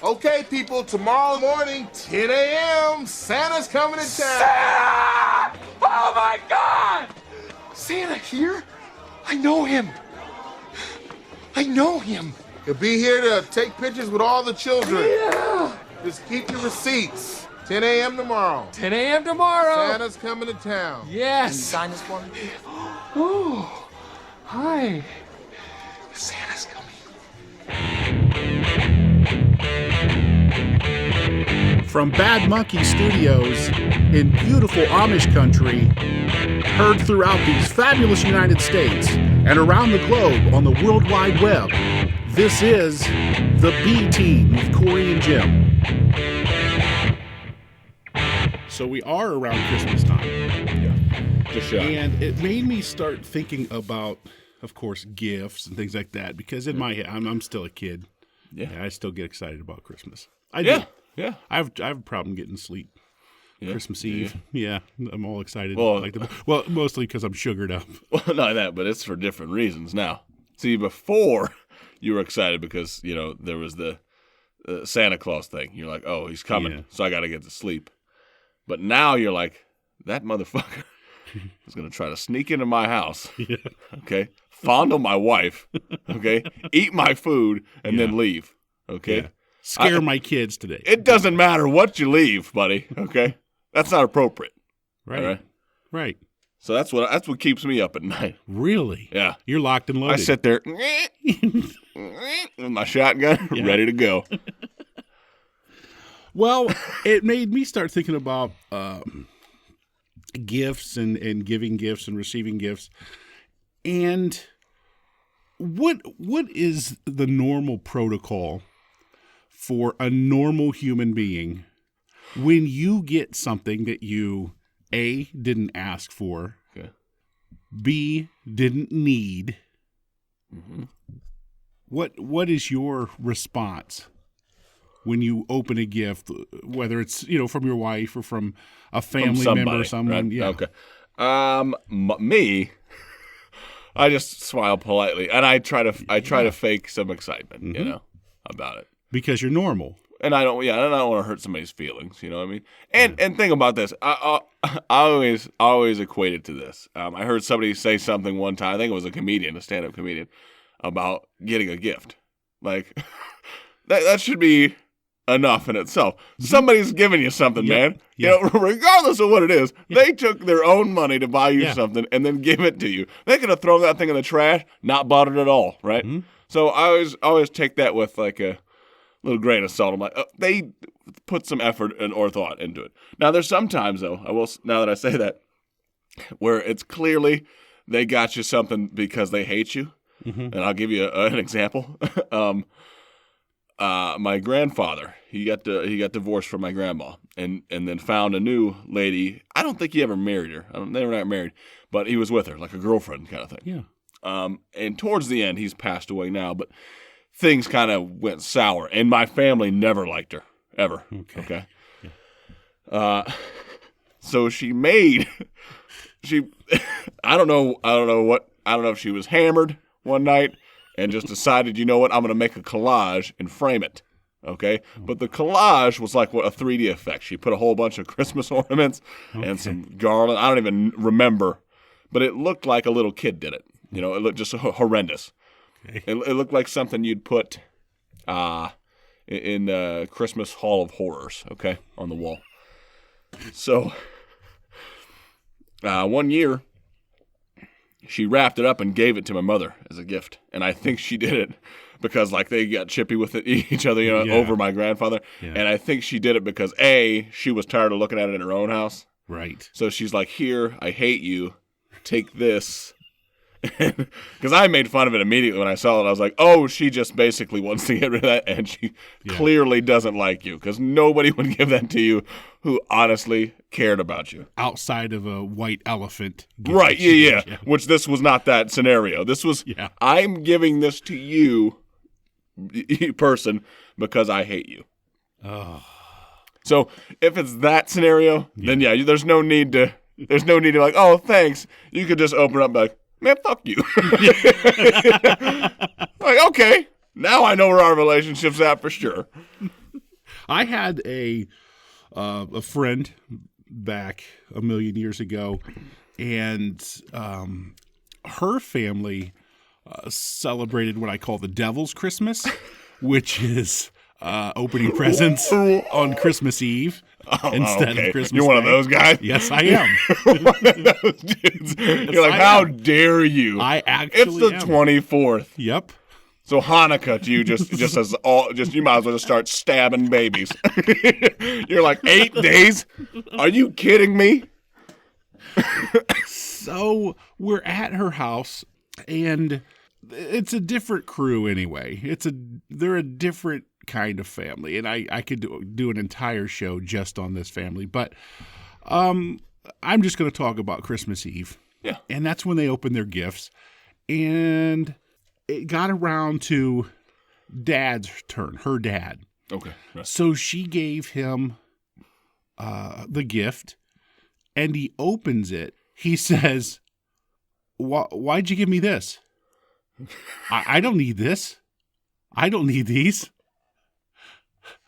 Okay, people, tomorrow morning, 10 a.m., Santa's coming to town. Santa! Oh, my God! Santa here? I know him. He'll be here to take pictures with all the children. Yeah. Just keep your receipts. 10 a.m. tomorrow. 10 a.m. tomorrow. Santa's coming to town. Yes. Can you sign this for me? Oh, hi. Santa's coming. From Bad Monkey Studios in beautiful Amish country, heard throughout these fabulous United States and around the globe on the World Wide Web, this is The B Team with Cory and Jim. So we are around Christmas time. Yeah, just shy. And it made me start thinking about, of course, gifts and things like that, because in my head, I'm still a kid. Yeah. I still get excited about Christmas. I do. Yeah. I have a problem getting sleep. Yeah. Christmas Eve. Yeah, I'm all excited. Well, well, mostly because I'm sugared up. Well, not that, but it's for different reasons now. See, before you were excited because, there was the Santa Claus thing. You're like, oh, he's coming, so I got to get to sleep. But now you're like, that motherfucker is going to try to sneak into my house, okay, fondle my wife, okay, eat my food, and then leave, okay? Yeah. Scare my kids today. It doesn't matter what you leave, buddy, okay? That's not appropriate. Right. Right. So that's what keeps me up at night. Really? Yeah. You're locked and loaded. I sit there with my shotgun ready to go. Well, it made me start thinking about gifts and giving gifts and receiving gifts. And what is the normal protocol for a normal human being when you get something that you, A, didn't ask for, B, didn't need? Mm-hmm. What is your response when you open a gift, whether it's from your wife or from a family member or someone? Right? Yeah. Okay. Me, I just smile politely, and I try to fake some excitement, about it. Because you're normal. And I don't want to hurt somebody's feelings, you know what I mean? And think about this. I always equate it to this. I heard somebody say something one time, I think it was a stand-up comedian, about getting a gift. Like, that should be enough in itself. Somebody's giving you something, man. Yep. Regardless of what it is, they took their own money to buy you something and then give it to you. They could have thrown that thing in the trash, not bought it at all, right? Mm-hmm. So I always take that with like a little grain of salt. I'm like, they put some effort or thought into it. Now, there's sometimes, though, now that I say that, where it's clearly they got you something because they hate you. Mm-hmm. And I'll give you an example. My grandfather, he got divorced from my grandma and then found a new lady. I don't think he ever married her. They were not married, but he was with her, like a girlfriend kind of thing. Yeah. And towards the end, he's passed away now, but things kind of went sour, and my family never liked her, ever. Okay? Yeah. So I don't know if she was hammered one night and just decided, you know what, I'm going to make a collage and frame it, okay? But the collage was like a 3D effect. She put a whole bunch of Christmas ornaments and some garland. I don't even remember, but it looked like a little kid did it. It looked just horrendous. Okay. It looked like something you'd put in the Christmas Hall of Horrors, okay, on the wall. So one year, she wrapped it up and gave it to my mother as a gift. And I think she did it because, like, they got chippy with each other, over my grandfather. Yeah. And I think she did it because, A, she was tired of looking at it in her own house. Right. So she's like, here, I hate you. Take this. Because I made fun of it immediately when I saw it. I was like, oh, she just basically wants to get rid of that, and she clearly doesn't like you, because nobody would give that to you who honestly cared about you. Outside of a white elephant. Right, yeah. Which this was not that scenario. This was, I'm giving this to you, person, because I hate you. Oh. So if it's that scenario, then there's no need to like, oh, thanks. You could just open it up and be like, man, fuck you. Like, okay, now I know where our relationship's at for sure. I had a friend back a million years ago, and her family celebrated what I call the Devil's Christmas, which is opening presents on Christmas Eve instead of Christmas You're one of Day. those guys? Yes, I am. One of those dudes. You're like, how dare you? I actually It's the 24th. Yep. So Hanukkah to you just as you might as well just start stabbing babies. You're like, 8 days? Are you kidding me? So we're at her house, and it's a different crew anyway. They're a different kind of family, and I could do an entire show just on this family, but I'm just going to talk about Christmas Eve. Yeah. And that's when they open their gifts, and it got around to Dad's turn, her dad. Okay. Right. So she gave him the gift, and he opens it. He says, why'd you give me this? I don't need this. I don't need these.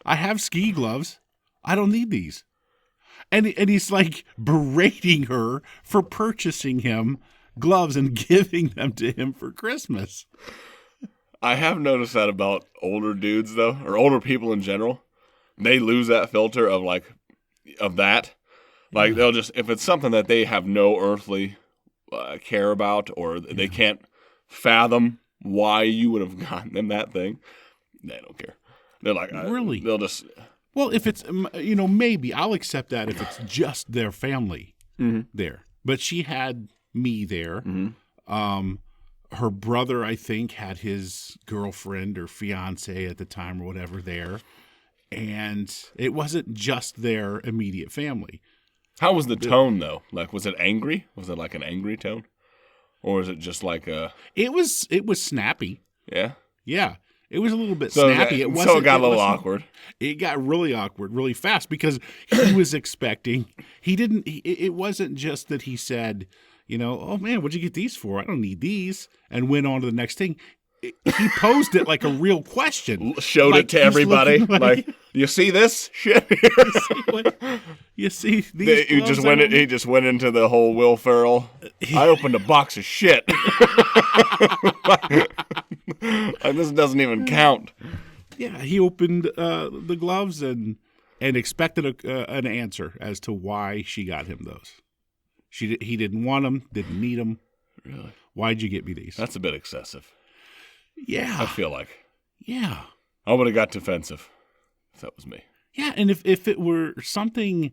I have ski gloves. I don't need these. And he's like berating her for purchasing him gloves and giving them to him for Christmas. I have noticed that about older dudes, though, or older people in general. They lose that filter of that. Like, they'll just, if it's something that they have no earthly care about, or they can't fathom why you would have gotten them that thing, they don't care. They're like, really? They'll just. Well, if it's, maybe I'll accept that if it's just their family there. But she had me there. Mm-hmm. Her brother, I think, had his girlfriend or fiance at the time or whatever there. And it wasn't just their immediate family. How was the tone, though? Like, was it angry? Was it like an angry tone? Or is it just like a... It was snappy. Yeah? Yeah. It was a little bit snappy. It got a little awkward. It got really awkward really fast because he was expecting... It wasn't just that he said, oh, man, what'd you get these for? I don't need these. And went on to the next thing. He posed it like a real question. Showed it to everybody. Like, you see this shit here? You see these He just went into the whole Will Ferrell. I opened a box of shit. Like, this doesn't even count. Yeah, he opened the gloves and expected an answer as to why she got him those. He didn't want them, didn't need them. Really? Why'd you get me these? That's a bit excessive. Yeah. I feel like. Yeah. I would have got defensive if that was me. Yeah, and if it were something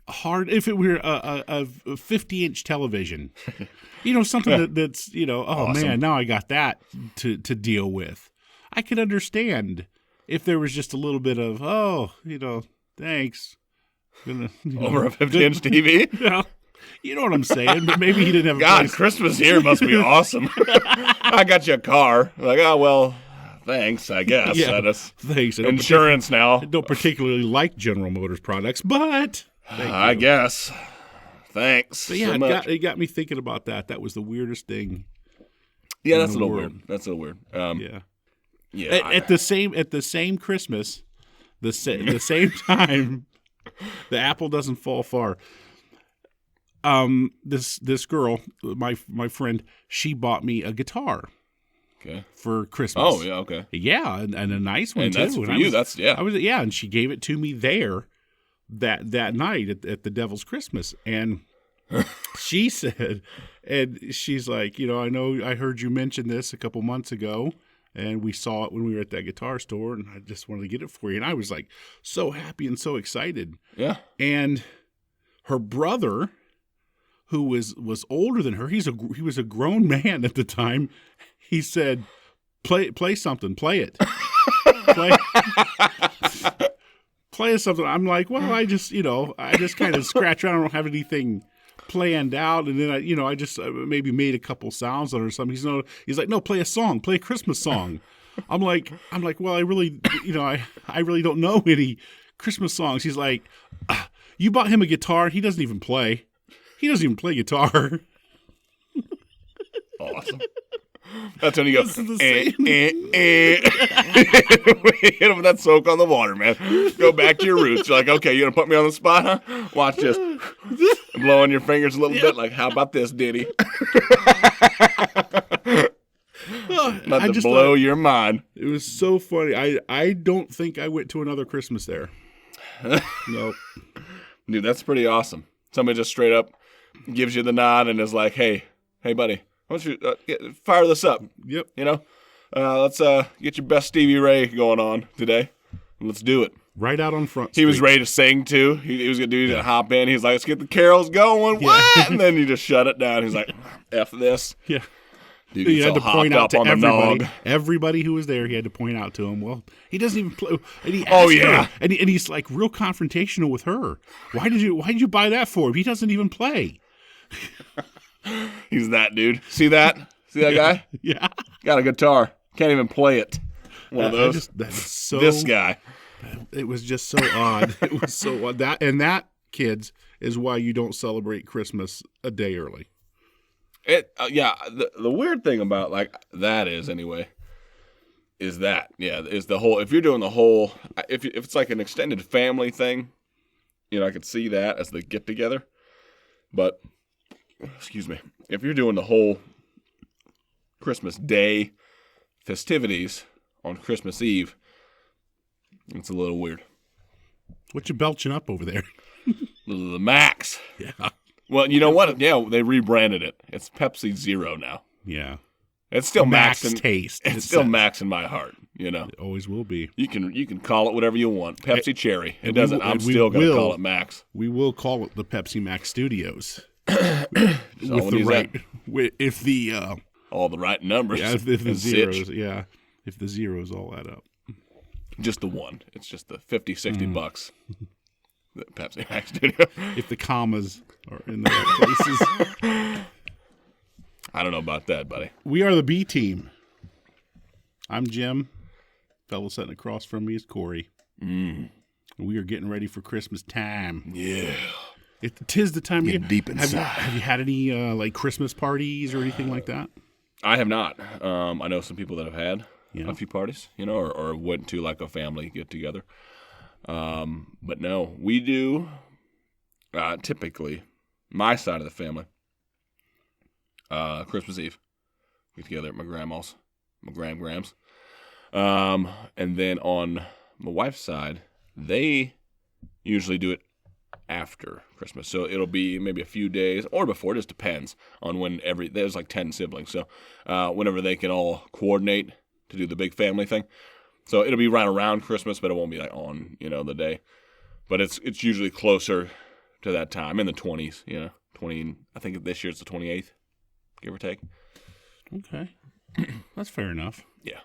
hard, if it were a 50-inch television, something that's, awesome. Man, now I got that to deal with. I could understand if there was just a little bit of, thanks. Over a 50-inch TV? Yeah. You know what I'm saying, but maybe he didn't have a God, place. Christmas here must be awesome. I got you a car. Like, oh, well, thanks, I guess. Yeah, thanks. Insurance now. I don't particularly like General Motors products, but I guess. Thanks so much. It got me thinking about that. That was the weirdest thing. Yeah, that's a little weird. That's a little weird. Yeah. Yeah. At the same Christmas, the same time, the apple doesn't fall far. This girl, my friend, she bought me a guitar. Okay. For Christmas. Oh yeah, okay. Yeah, and a nice one and too. That's for you. And she gave it to me there that night at the Devil's Christmas, and she said, and she's like, I know I heard you mention this a couple months ago, and we saw it when we were at that guitar store, and I just wanted to get it for you, and I was like so happy and so excited. Yeah. And her brother, who was older than her, he was a grown man at the time. He said, "Play something, play it, play something." I'm like, well, I just kind of scratch around. I don't have anything planned out, and then I just maybe made a couple sounds on it or something. He's like, no, play a song, play a Christmas song. I'm like, well, I really, I really don't know any Christmas songs. He's like, you bought him a guitar. He doesn't even play. He doesn't even play guitar. Awesome. That's when you go, This is the hit him with that soak on the water, man. Go back to your roots. You're like, okay, you're going to put me on the spot, huh? Watch this. Blowing your fingers a little bit, like, how about this, Diddy? Let to blow your mind. It was so funny. I don't think I went to another Christmas there. Nope. Dude, that's pretty awesome. Somebody just straight up gives you the nod and is like, hey, buddy, why don't you fire this up? Yep. You know? Let's get your best Stevie Ray going on today. Let's do it. Right out on Front Street. He was ready to sing, too. He was going to hop in. He's like, let's get the carols going. Yeah. What? And then you just shut it down. He's like, F this. Yeah. Dude, He had to point out to everybody. Everybody who was there, he had to point out to him, well, he doesn't even play. And he Oh, asked yeah. her, and he's like real confrontational with her. Why did you buy that for him? He doesn't even play. He's that dude. See that? See that guy? Yeah. Got a guitar. Can't even play it. One of those. That's so. This guy. It was just so odd. It was so odd. That, kids, is why you don't celebrate Christmas a day early. The weird thing about like that is anyway is the whole, if you're doing the whole, if it's like an extended family thing, you know, I could see that as the get together, but excuse me, if you're doing the whole Christmas Day festivities on Christmas Eve, it's a little weird. What you belching up over there? The Max. Yeah. Well, you know what? Yeah, they rebranded it. It's Pepsi Zero now. Yeah. It's still Max Max taste. It's still Max in my heart. You know, It always will be. you can call it whatever you want. Pepsi Cherry. It and doesn't. we I'm will- still gonna will. call it Max. We will call it the Pepsi Max Studios. So With the right, if the all the right numbers. if the and zeros, sitch. yeah, if the zeros all add up. Just the one. It's just the $50-$60. The Pepsi Max Studio. If the commas are in the right places. I don't know about that, buddy. We are the B team. I'm Jim. Fellow sitting across from me is Cory. We are getting ready for Christmas time. Yeah. Tis the time. Getting deep Have inside. you had any like Christmas parties or anything like that? I have not. I know some people that have had Yeah. a few parties, you know, or went to like a family get together. But no, we do typically my side of the family. Christmas Eve, get together at my grandma's, my grams. And then on my wife's side, they usually do it after Christmas. So it'll be maybe a few days or before. It just depends on when there's like 10 siblings. So whenever they can all coordinate to do the big family thing. So it'll be right around Christmas, but it won't be like on, you know, the day. But it's usually closer to that time in the 20s, you know, 20. I think this year it's the 28th, give or take. Okay, that's fair enough. Yeah.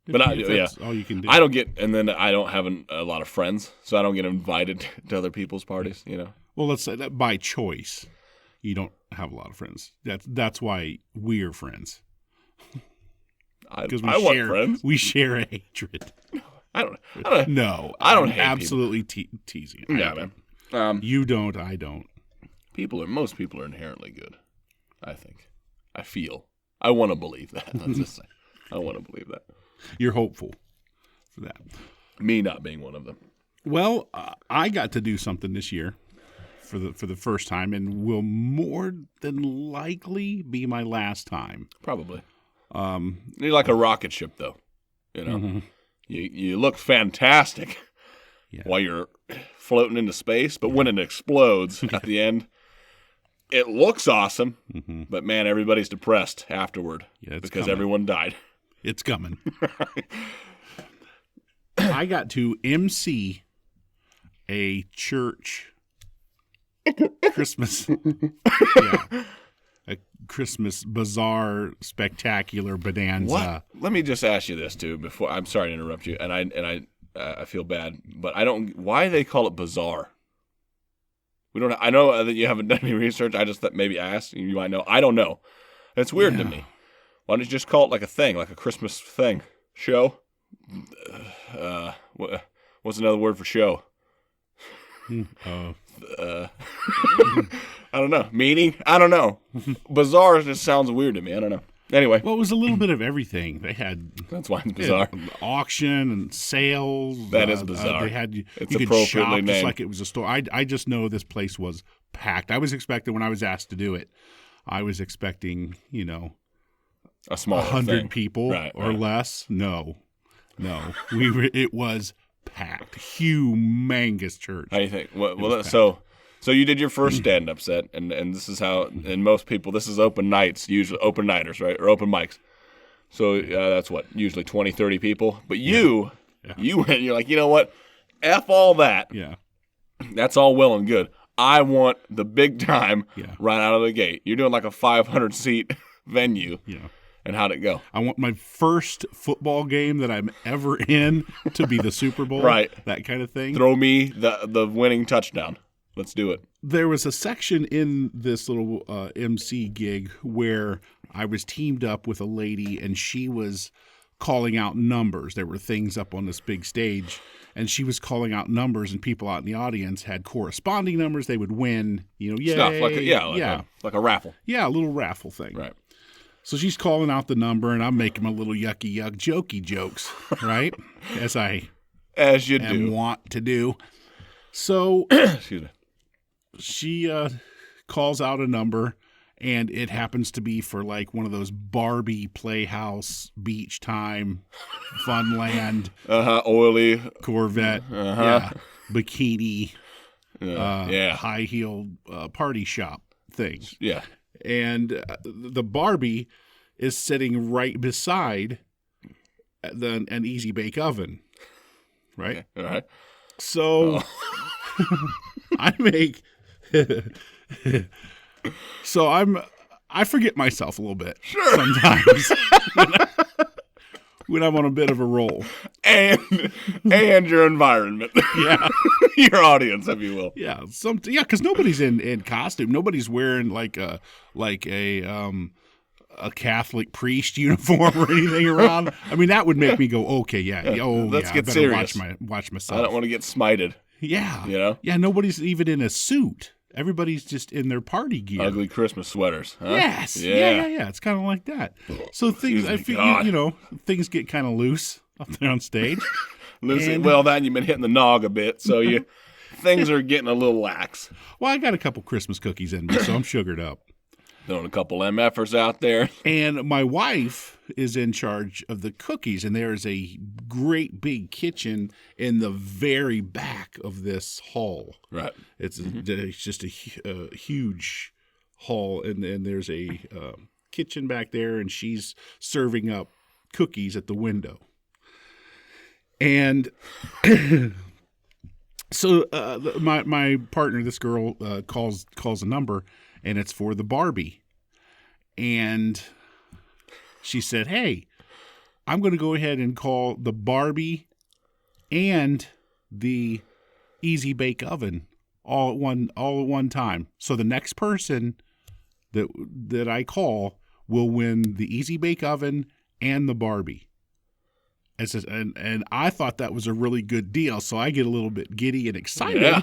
If- But if that's all you can do. I don't get, and then I don't have a lot of friends, so I don't get invited to other people's parties, you know. Well, let's say that by choice, you don't have a lot of friends. That's why we're friends. I Because want friends. we share a hatred. I don't. No, I don't I'm hate absolutely teasing. Yeah, man. You don't. I don't. Most people are inherently good. I think. I feel. I want to believe that. Let's just say. I want to believe that. You're hopeful for that. Me not being one of them. Well, I got to do something this year for the first time, and will more than likely be my last time. Probably. You're like a rocket ship, though. You know, Mm-hmm. you look fantastic while you're floating into space, but when it explodes at the end, it looks awesome. Mm-hmm. But man, everybody's depressed afterward because coming. everyone died. It's coming. I got to MC a church Christmas, a Christmas bazaar spectacular bonanza. What? Let me just ask you this too. Before I'm sorry to interrupt you, and I feel bad, but I don't. Why do they call it bazaar? We don't. I know that you haven't done any research. I just thought maybe ask. You might know. I don't know. It's weird to me. Why don't you just call it like a thing, like a Christmas thing? Show? What's another word for show? I don't know. Meeting? I don't know. Bazaar just sounds weird to me. I don't know. Anyway. Well, it was a little bit of everything. They had That's why it's bizarre. Auction and sales. That is bizarre. They had It's you could appropriately shop named. just like it was a store. I just know this place was packed. I was expecting when I was asked to do it, I was expecting a small 100 people right, or less. No, it was packed. Humongous church. How do you think? Well, so you did your first stand-up set, and this is how, and most people, this is open nights, usually open nighters, right, or open mics. So that's what, usually 20, 30 people. But you went, you're like, you know what? F all that. Yeah. That's all well and good. I want the big time right out of the gate. You're doing like a 500-seat venue. Yeah. And how'd it go? I want my first football game that I'm ever in to be the Super Bowl. Right. That kind of thing. Throw me the winning touchdown. Let's do it. There was a section in this little MC gig where I was teamed up with a lady, and she was calling out numbers. There were things up on this big stage, and she was calling out numbers, and people out in the audience had corresponding numbers. They would win, yay. Stuff like a raffle. Yeah, a little raffle thing. Right. So she's calling out the number, and I'm making my little yucky yuck jokey jokes, right? As you do. Want to do. So excuse me. She calls out a number, and it happens to be for like one of those Barbie Playhouse Beach Time Funland oily Corvette bikini high heel party shop things. Yeah. And the Barbie is sitting right beside an Easy Bake Oven, right? All right. So I make I forget myself a little bit sometimes when I'm on a bit of a roll, and your environment, your audience, if you will, because nobody's in costume, nobody's wearing like a Catholic priest uniform or anything around. I mean, that would make me go, okay, let's get I better serious. Watch myself. I don't want to get smited. Yeah, nobody's even in a suit. Everybody's just in their party gear. Ugly Christmas sweaters. Huh? Yes. Yeah. It's kind of like that. So things, I feel, things get kind of loose up there on stage. Well, then you've been hitting the nog a bit, so things are getting a little lax. Well, I got a couple Christmas cookies in me, so I'm sugared up. Throwing a couple MFers out there. And my wife is in charge of the cookies, and there is a great big kitchen in the very back of this hall. Right. It's just a huge hall, and there's a kitchen back there, and she's serving up cookies at the window. And so my partner, this girl, calls a number, and it's for the Barbie. And she said, hey, I'm going to go ahead and call the Barbie and the Easy Bake Oven all at one time. So the next person that I call will win the Easy Bake Oven and the Barbie. And I thought that was a really good deal, so I get a little bit giddy and excited. Yeah.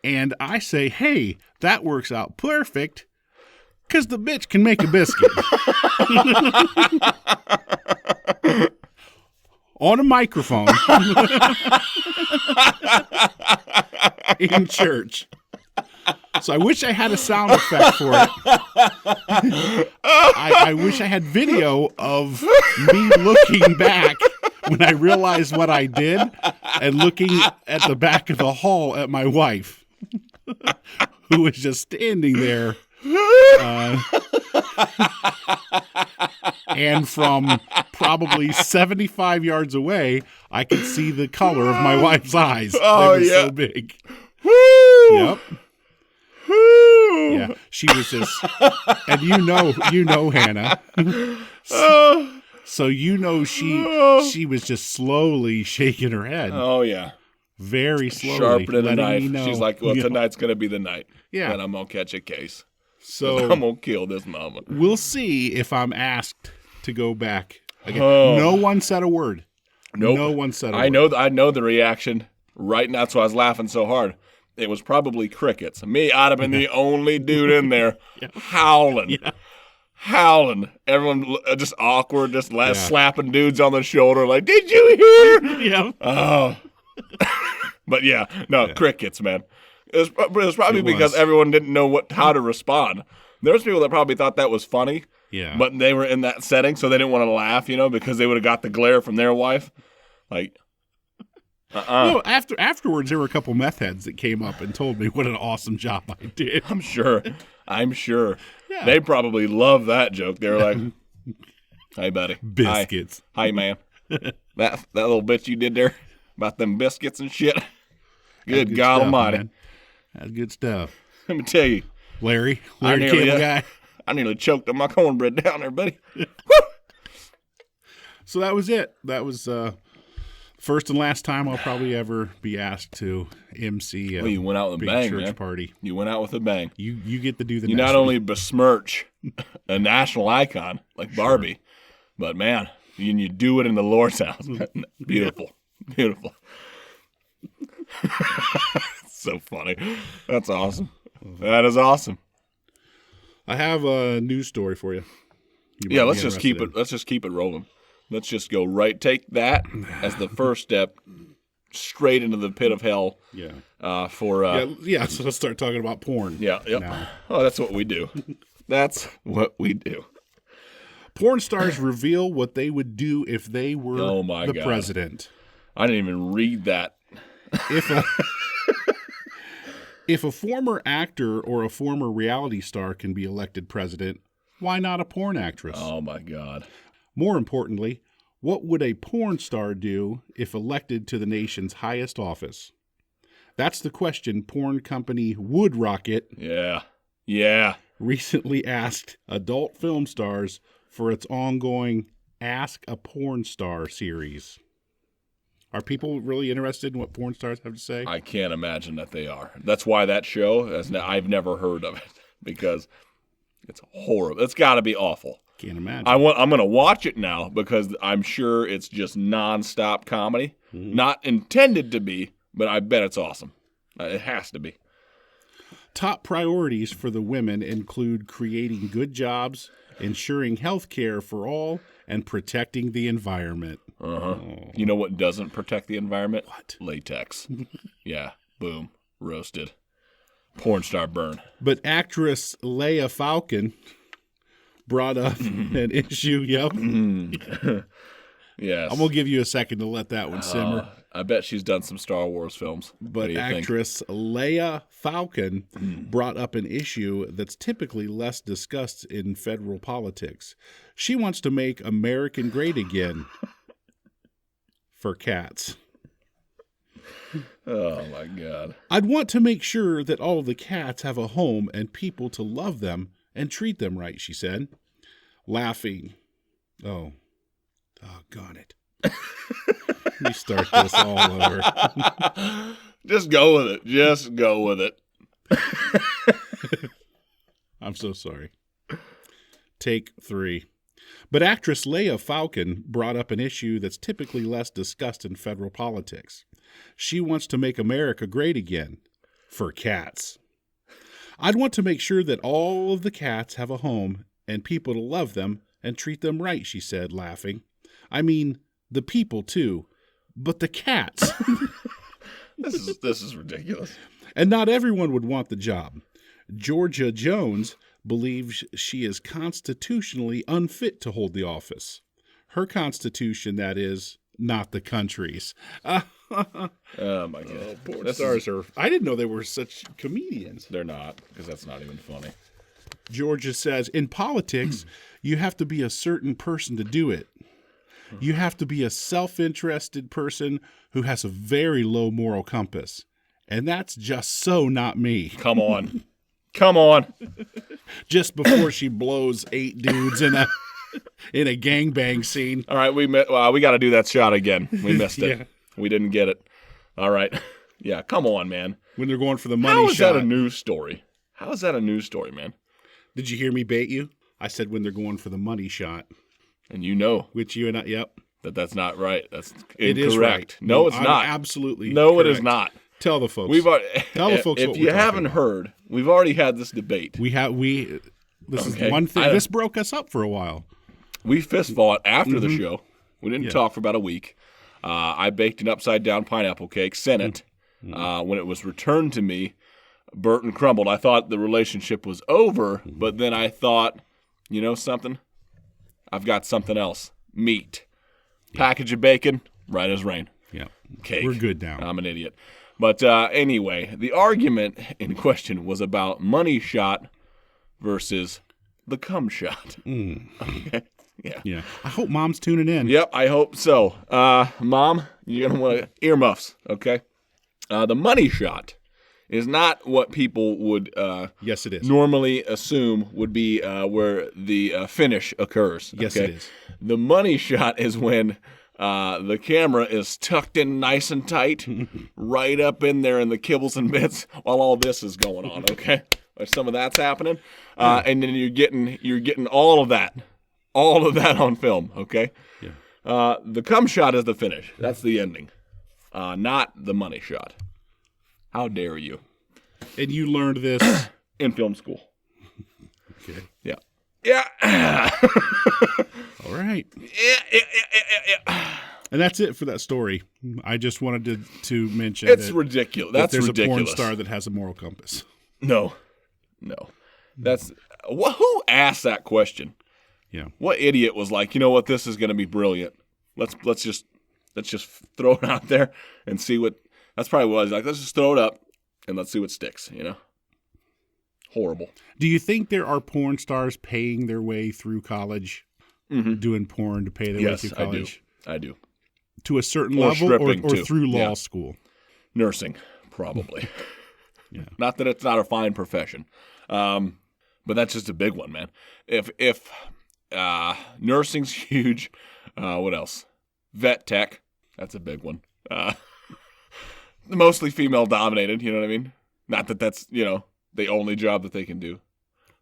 And I say, hey, that works out perfect, because the bitch can make a biscuit. On a microphone. In church. So I wish I had a sound effect for it. I wish I had video of me looking back when I realized what I did and looking at the back of the hall at my wife, who was just standing there. And from probably 75 yards away, I could see the color of my wife's eyes. Oh, they were yeah. so big. Woo! Yep. Woo! Yeah, she was just, and you know Hannah. So she was just slowly shaking her head. Oh yeah, very slowly, sharpening a knife. She's like, "Well, Yeah. tonight's gonna be the night. Yeah. and I'm gonna catch a case. So I'm gonna kill this mama." We'll see if I'm asked to go back again. Oh. No one said a word. Nope. No one said a word. I know the reaction right now. That's why I was laughing so hard. It was probably crickets. Me, I'd have been the only dude in there howling. Yeah. howling. Everyone just awkward, just slapping dudes on the shoulder like, did you hear? Yeah. Oh. But crickets, man. It was probably because everyone didn't know how to respond. There was people that probably thought that was funny. Yeah. But they were in that setting, so they didn't want to laugh, because they would have got the glare from their wife. Like, No, afterwards, there were a couple meth heads that came up and told me what an awesome job I did. I'm sure. Yeah. They probably love that joke. They were like, hey, buddy. Biscuits. Hi, man. That little bit you did there about them biscuits and shit. Good God Almighty. Man. That's good stuff. Let me tell you. Larry Cable Guy. I nearly choked on my cornbread down there, buddy. So that was it. That was first and last time I'll probably ever be asked to MC you went out with a big bang, church man. party. You went out with a bang. You get to do the You next not only week. besmirch a national icon like Barbie, but, man, you do it in the Lord's house. Beautiful. Beautiful. So funny. That's awesome. That is awesome. I have a news story for you. Let's just keep it rolling. Let's just go right. Take that as the first step straight into the pit of hell. Yeah. So let's start talking about porn. Yeah. Yep. Now. Oh, that's what we do. That's what we do. Porn stars reveal what they would do if they were the president. I didn't even read that. If a former actor or a former reality star can be elected president, why not a porn actress? Oh, my God. More importantly, what would a porn star do if elected to the nation's highest office? That's the question porn company Wood Rocket recently asked adult film stars for its ongoing Ask a Porn Star series. Are people really interested in what porn stars have to say? I can't imagine that they are. That's why that show, I've never heard of it, because it's horrible. It's got to be awful. Can't imagine. I'm going to watch it now because I'm sure it's just nonstop comedy. Mm-hmm. Not intended to be, but I bet it's awesome. It has to be. Top priorities for the women include creating good jobs, ensuring health care for all, and protecting the environment. Uh-huh. Oh. You know what doesn't protect the environment? What? Latex. Yeah. Boom. Roasted. Porn star burn. But actress Leia Falcon brought up an issue. Yep. Yes. I'm going to give you a second to let that one simmer. I bet she's done some Star Wars films. But actress Leia Falcon brought up an issue that's typically less discussed in federal politics. She wants to make American great again for cats. Oh, my God. I'd want to make sure that all of the cats have a home and people to love them and treat them right, she said, laughing. Oh, doggone it. Let me start this all over. Just go with it. Just go with it. I'm so sorry. Take 3. But actress Leia Falcon brought up an issue that's typically less discussed in federal politics. She wants to make America great again for cats. I'd want to make sure that all of the cats have a home and people to love them and treat them right, she said, laughing. I mean, the people too, but the cats. This is ridiculous. And not everyone would want the job. Georgia Jones believes she is constitutionally unfit to hold the office. Her constitution, that is, not the country's. Oh, my God. Porn stars are... I didn't know they were such comedians. They're not, because that's not even funny. Georgia says, in politics, you have to be a certain person to do it. You have to be a self-interested person who has a very low moral compass. And that's just so not me. Come on. Come on. Just before she blows 8 dudes in a gangbang scene. All right, we got to do that shot again. We missed it. Yeah. We didn't get it. All right. Yeah, come on, man. When they're going for the money shot. How is that a news story? How is that a news story, man? Did you hear me bait you? I said when they're going for the money shot. And you know. Which you and I, yep. That's not right. That's incorrect. It is right. No, it's not. Absolutely No, correct. It is not. Tell the folks. Tell the folks if what you haven't heard, we've already had this debate. This Okay. is one thing. This broke us up for a while. We fist fought after the show. We didn't talk for about a week. I baked an upside-down pineapple cake, sent it. When it was returned to me, burnt and crumbled. I thought the relationship was over, but then I thought, you know something? I've got something else. Meat. Package of bacon, right as rain. Yeah. Cake. We're good now. I'm an idiot. But anyway, the argument in question was about money shot versus the cum shot. Okay. Yeah. I hope Mom's tuning in. Yep, I hope so. Mom, you're going to want earmuffs, okay? The money shot is not what people would yes, it is. normally assume would be where the finish occurs. Yes, okay? it is. The money shot is when the camera is tucked in nice and tight, right up in there in the kibbles and bits while all this is going on, okay? Some of that's happening. And then you're getting all of that on film, okay? Yeah. The cum shot is the finish. That's the ending, not the money shot. How dare you? And you learned this in film school. Okay. Yeah. Yeah. All right. Yeah. And that's it for that story. I just wanted to mention It's ridiculous. That's there's ridiculous. a porn star that has a moral compass. No. That's who asked that question? Yeah. What idiot was like, you know what, this is going to be brilliant. Let's just throw it out there and see what. That's probably what I was like. Let's just throw it up and let's see what sticks. You know. Horrible. Do you think there are porn stars paying their way through college, doing porn to pay their way through college? I do. To a certain Or level, stripping, or too. through law Yeah. school? Nursing, probably. Yeah. Not that it's not a fine profession, but that's just a big one, man. If nursing's huge, what else? Vet tech, that's a big one. Mostly female dominated, you know what I mean? Not that that's, the only job that they can do.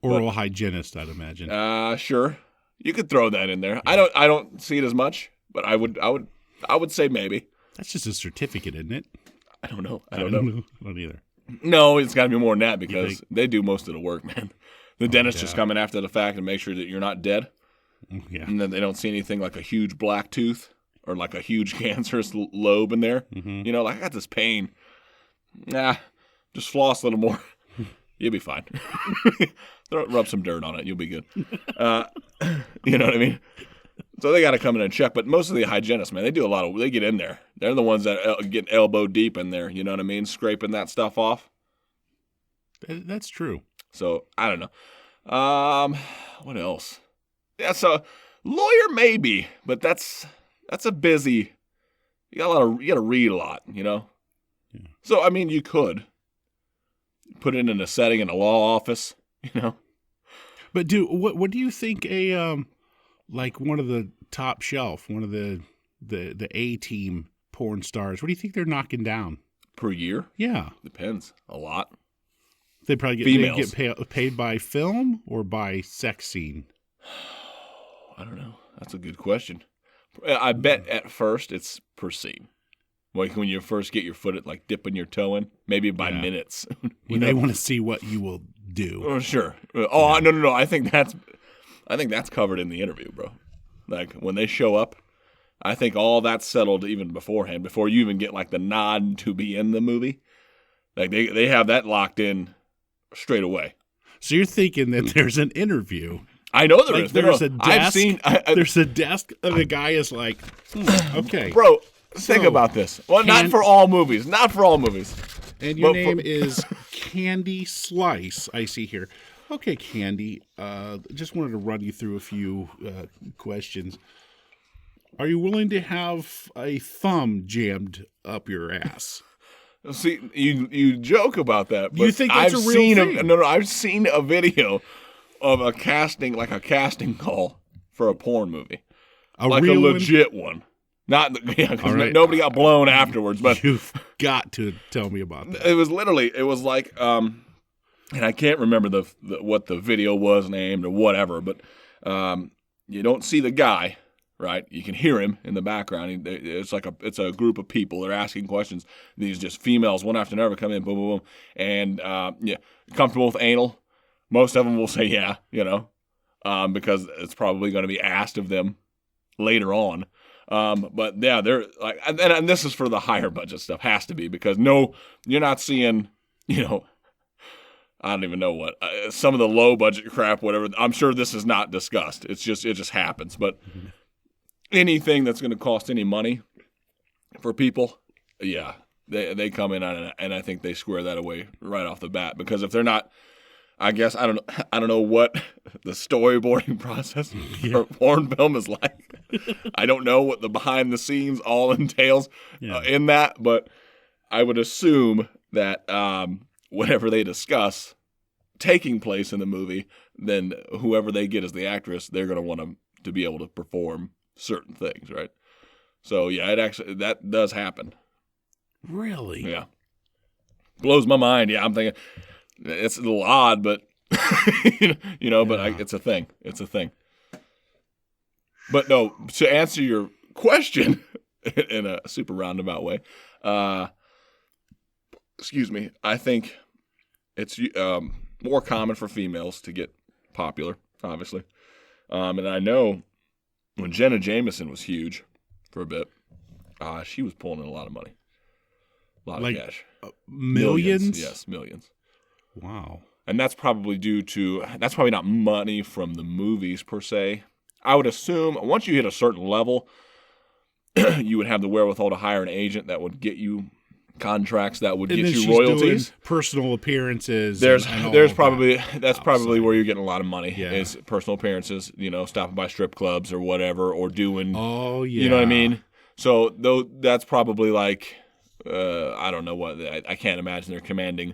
Oral hygienist, I'd imagine. Sure. You could throw that in there. I don't see it as much, but I would say maybe. That's just a certificate, isn't it? I don't know. I don't know. I don't either. No, it's got to be more than that because they do most of the work, man. The dentist just yeah. come in after the fact and make sure that you're not dead. Yeah. And then they don't see anything like a huge black tooth or like a huge cancerous lobe in there. Mm-hmm. Like I got this pain. Nah, just floss a little more. You'll be fine. Rub some dirt on it. You'll be good. You know what I mean? So they got to come in and check. But most of the hygienists, man, they do they get in there. They're the ones that get elbow deep in there. You know what I mean? Scraping that stuff off. That's true. So I don't know. What else? Yeah, so lawyer maybe, but that's a busy. You got to read a lot, Yeah. So I mean, you could put it in a setting in a law office, But what do you think like one of the top shelf, one of the A-team porn stars, what do you think they're knocking down per year? Yeah, Depends a lot. They probably get paid by film or by sex scene. I don't know. That's a good question. I bet at first it's per scene. Like when you first get your foot at like dipping your toe in, maybe by minutes. They want to see what you will do. Oh, sure. Oh, no. I think that's covered in the interview, bro. Like when they show up, I think all that's settled even beforehand, before you even get like the nod to be in the movie. Like they have that locked in straight away. So you're thinking that there's an interview. I know there is. There's a desk. I've seen. There's a desk, and the guy is like, okay, bro. Think about this. Well, not for all movies. Not for all movies. And your name is Candy Slice, I see here. Okay, Candy, just wanted to run you through a few questions. Are you willing to have a thumb jammed up your ass? See, you joke about that, but you think that's a real thing? No, I've seen a video of a casting call for a porn movie. A legit one. Not right. Nobody got blown afterwards, but you've got to tell me about that. It was like, and I can't remember what the video was named or whatever, but you don't see the guy, right? You can hear him in the background. It's a group of people. They're asking questions. These just females, one after another, come in, boom, boom, boom, and comfortable with anal. Most of them will say yeah, because it's probably going to be asked of them later on. But yeah, they're like, and this is for the higher budget stuff, has to be, because you're not seeing, I don't even know what, some of the low budget crap, whatever. I'm sure this is not discussed. It just happens. But anything that's going to cost any money for people, yeah, they come in on it, and I think they square that away right off the bat, because if they're not, I guess I don't know what the storyboarding process for a porn film is like. I don't know what the behind the scenes all entails in that, but I would assume that whatever they discuss taking place in the movie, then whoever they get as the actress, they're going to want them to be able to perform certain things, right? So yeah, that does happen. Really? Yeah. Blows my mind. Yeah, I'm thinking it's a little odd, but but it's a thing. It's a thing. But no, to answer your question in a super roundabout way, excuse me, I think it's more common for females to get popular, obviously. And I know when Jenna Jameson was huge for a bit, she was pulling in a lot of money. A lot of cash. Millions? Yes, millions. Wow. And that's probably that's probably not money from the movies per se. I would assume once you hit a certain level, you would have the wherewithal to hire an agent that would get you contracts that would get you royalties. Doing personal appearances. That's probably where you're getting a lot of money. Yeah. Is personal appearances, stopping by strip clubs or whatever, or doing. Oh yeah. You know what I mean? So that's probably like, I don't know what, I can't imagine they're commanding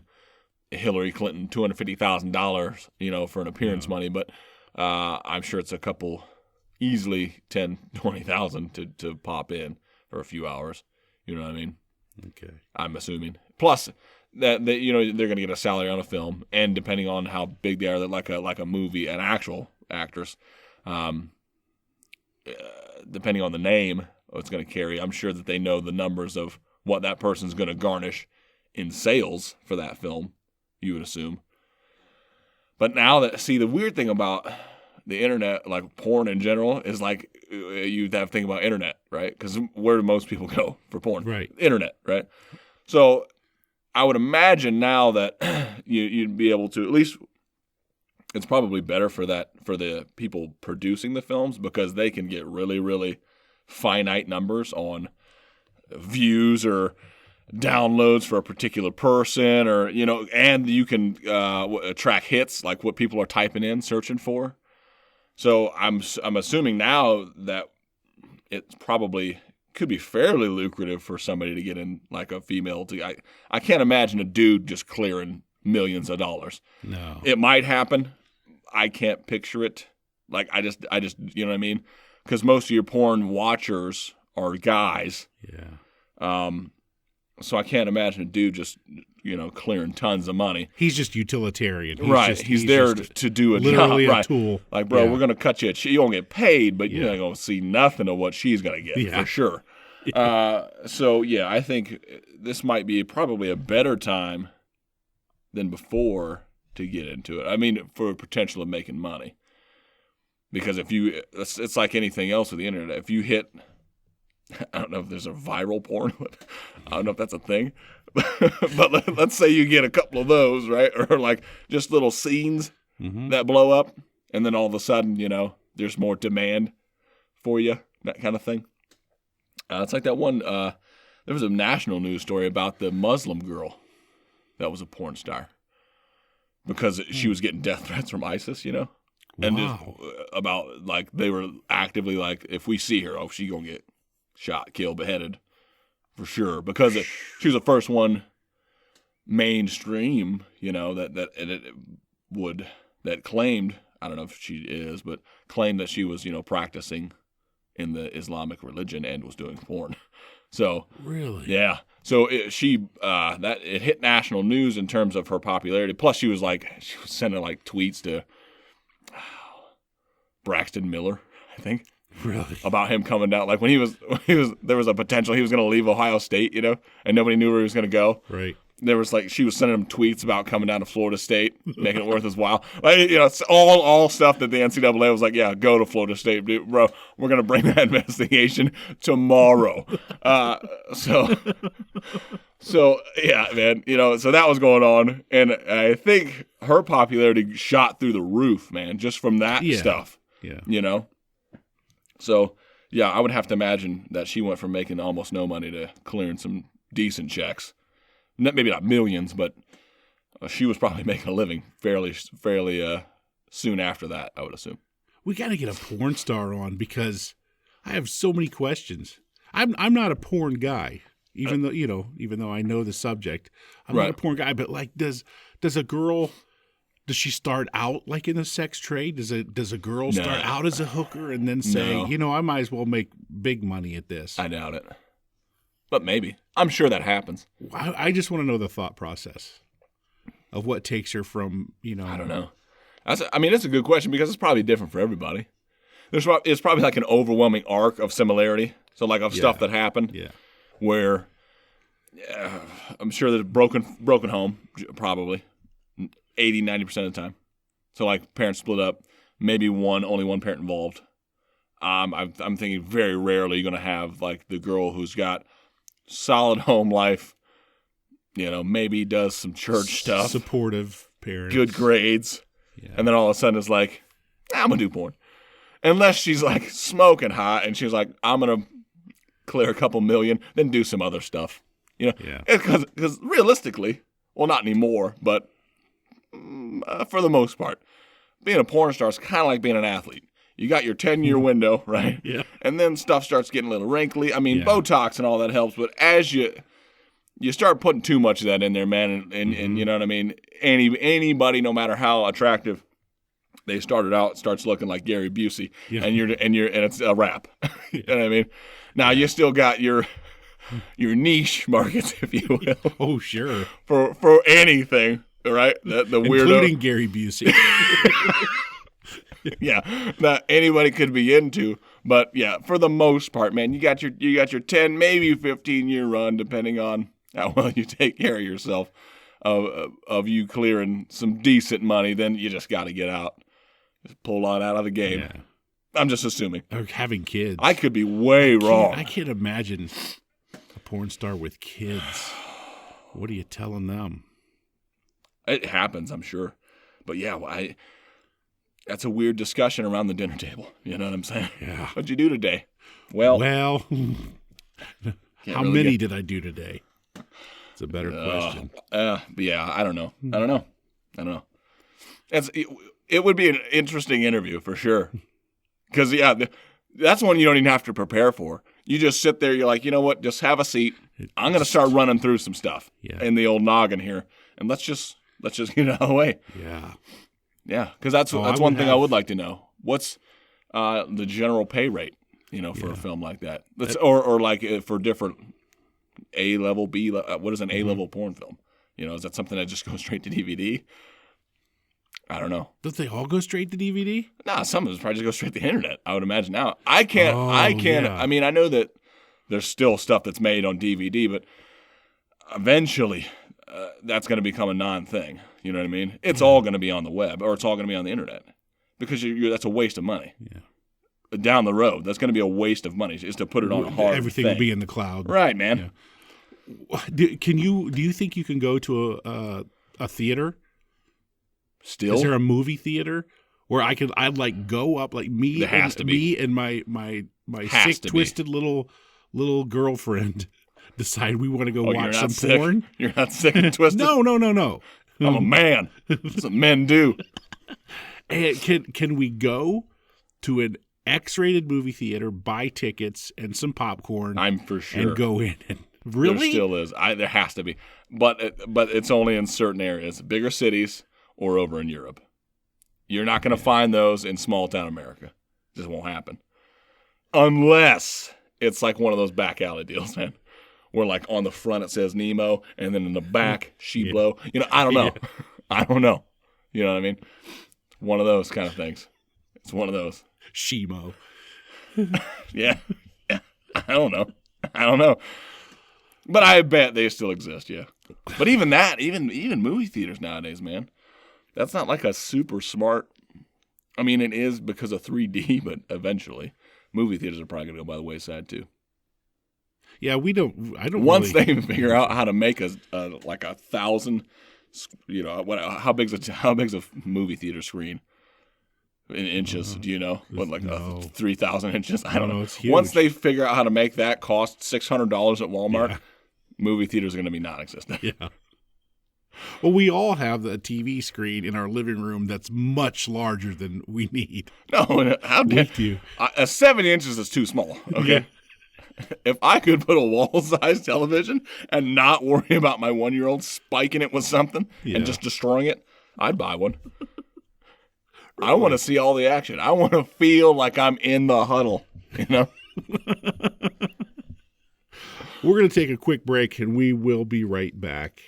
Hillary Clinton $250,000, for an appearance money, but I'm sure it's a couple, easily 10, 20,000 to pop in for a few hours. You know what I mean? Okay. I'm assuming. Plus, that they're going to get a salary on a film, and depending on how big they are, like a movie, an actual actress, depending on the name it's going to carry, I'm sure that they know the numbers of what that person's going to garnish in sales for that film, you would assume. But now the weird thing about the internet, like porn in general, is like you have to think about internet, right? Because where do most people go for porn? Right. Internet, right? So I would imagine now that you'd be able to, at least it's probably better for the people producing the films, because they can get really, really finite numbers on views or downloads for a particular person, or and you can track hits, like what people are typing in, searching for. So I'm assuming now that it probably could be fairly lucrative for somebody to get in, like a female. I can't imagine a dude just clearing millions of dollars. No, it might happen. I can't picture it. Like I just you know what I mean? Because most of your porn watchers are guys. Yeah. So I can't imagine a dude just, clearing tons of money. He's just utilitarian. He's there to do a literally job. A tool. Like, bro, we're going to cut you. You won't get paid, but you're not going to see nothing of what she's going to get for sure. So, yeah, I think this might be probably a better time than before to get into it. I mean, for potential of making money. Because it's like anything else with the internet. If you hit, I don't know if there's a viral porn. I don't know if that's a thing. But let's say you get a couple of those, right? Or like just little scenes that blow up. And then all of a sudden, there's more demand for you, that kind of thing. It's like that one, there was a national news story about the Muslim girl that was a porn star. Because she was getting death threats from ISIS, And just about, like, they were actively like, if we see her, she's going to get shot, killed, beheaded, for sure. Because she was the first one mainstream, that claimed, I don't know if she is, but claimed that she was, practicing in the Islamic religion and was doing porn. So really, yeah. So it hit national news in terms of her popularity. Plus, she was sending like tweets to Braxton Miller, I think. Really? About him coming down. Like when he was there was a potential he was going to leave Ohio State, and nobody knew where he was going to go. Right. there was like she was sending him tweets about coming down to Florida State, making it worth his while. Like, it's all stuff that the NCAA was like, yeah, go to Florida State, dude, bro. We're gonna bring that investigation tomorrow. So yeah, man. So that was going on, and I think her popularity shot through the roof, man, just from that stuff. Yeah. So yeah, I would have to imagine that she went from making almost no money to clearing some decent checks. Maybe not millions, but she was probably making a living fairly soon after that, I would assume. We got to get a porn star on because I have so many questions. I'm not a porn guy, even though I know the subject. I'm not a porn guy, but like, does she start out like in the sex trade? Does a girl start out as a hooker and then say, I might as well make big money at this? I doubt it. But maybe. I'm sure that happens. I just want to know the thought process of what takes her from, I don't know. It's a good question because it's probably different for everybody. It's probably like an overwhelming arc of similarity. So like of stuff that happened where I'm sure there's broken home, probably 80, 90% of the time. So like parents split up, maybe only one parent involved. I'm thinking very rarely you're going to have like the girl who's got solid home life, maybe does some church stuff. Supportive parents. Good grades. Yeah. And then all of a sudden it's like, I'm going to do porn. Unless she's like smoking hot and she's like, I'm going to clear a couple million, then do some other stuff. Because realistically, well, not anymore, but for the most part, being a porn star is kind of like being an athlete. You got your 10-year window, right? Yeah. And then stuff starts getting a little wrinkly. I mean, Botox and all that helps, but as you start putting too much of that in there, man, and you know what I mean? Anybody, no matter how attractive they started out, starts looking like Gary Busey, and it's a wrap. You know what I mean? Now you still got your niche markets, if you will. Oh, sure. For anything, right? The weirdo, including Gary Busey. Yeah, that anybody could be into, but yeah, for the most part, man, you got your 10, maybe 15-year run, depending on how well you take care of yourself, of you clearing some decent money. Then you just got to get out, just pull on out of the game. Yeah. I'm just assuming. Or having kids. I could be way wrong. I can't imagine a porn star with kids. What are you telling them? It happens, I'm sure, but yeah, that's a weird discussion around the dinner table. You know what I'm saying? Yeah. What'd you do today? Well, how many did I do today? It's a better question. But yeah, I don't know. It would be an interesting interview for sure. Because, that's one you don't even have to prepare for. You just sit there, you're like, you know what, just have a seat. I'm going to start running through some stuff in the old noggin here. And let's just get it out of the way. Yeah. Yeah, because that's one thing I would like to know. What's the general pay rate, for a film like that? Or like for different A-level, B-level. What is an A-level porn film? Is that something that just goes straight to DVD? I don't know. Don't they all go straight to DVD? Nah, some of them probably just go straight to the internet, I would imagine now. I can't. Yeah. I mean, I know that there's still stuff that's made on DVD, but eventually that's going to become a non-thing. You know what I mean? It's all going to be on the web, or it's all going to be on the internet, because that's a waste of money. Yeah. Down the road, that's going to be a waste of money. Is to put it on a hard Everything thing. will be in the cloud, right, man? Yeah. Do you think you can go to a theater? Still, is there a movie theater where I'd like go up like me and my sick twisted little girlfriend decide we want to go watch some porn? You're not sick and twisted? No. I'm a man. That's what men do. And can we go to an X-rated movie theater, buy tickets and some popcorn? I'm for sure. And go in. Really? There still is. There has to be. But it's only in certain areas, bigger cities or over in Europe. You're not going to find those in small town America. It just won't happen. Unless it's like one of those back alley deals, man. Where like on the front it says Nemo, and then in the back Sheblo. I don't know. Yeah. I don't know. You know what I mean? One of those kind of things. It's one of those. Shemo. Yeah. I don't know. But I bet they still exist, yeah. But even that, even movie theaters nowadays, man, that's not like a super smart. I mean, it is because of 3D, but eventually, movie theaters are probably going to go by the wayside too. Yeah, I don't. Once really... they figure out how to make like 1,000, how big's a movie theater screen in inches? Do you know? What, like 3,000 inches? I don't know. It's huge. Once they figure out how to make that cost $600 at Walmart, movie theaters are going to be non-existent. Yeah. Well, we all have a TV screen in our living room that's much larger than we need. No, how dare you? 70 inches is too small. Okay. Yeah. If I could put a wall-sized television and not worry about my 1-year-old spiking it with something and just destroying it, I'd buy one. Really? I want to see all the action. I want to feel like I'm in the huddle, you know? We're going to take a quick break, and we will be right back.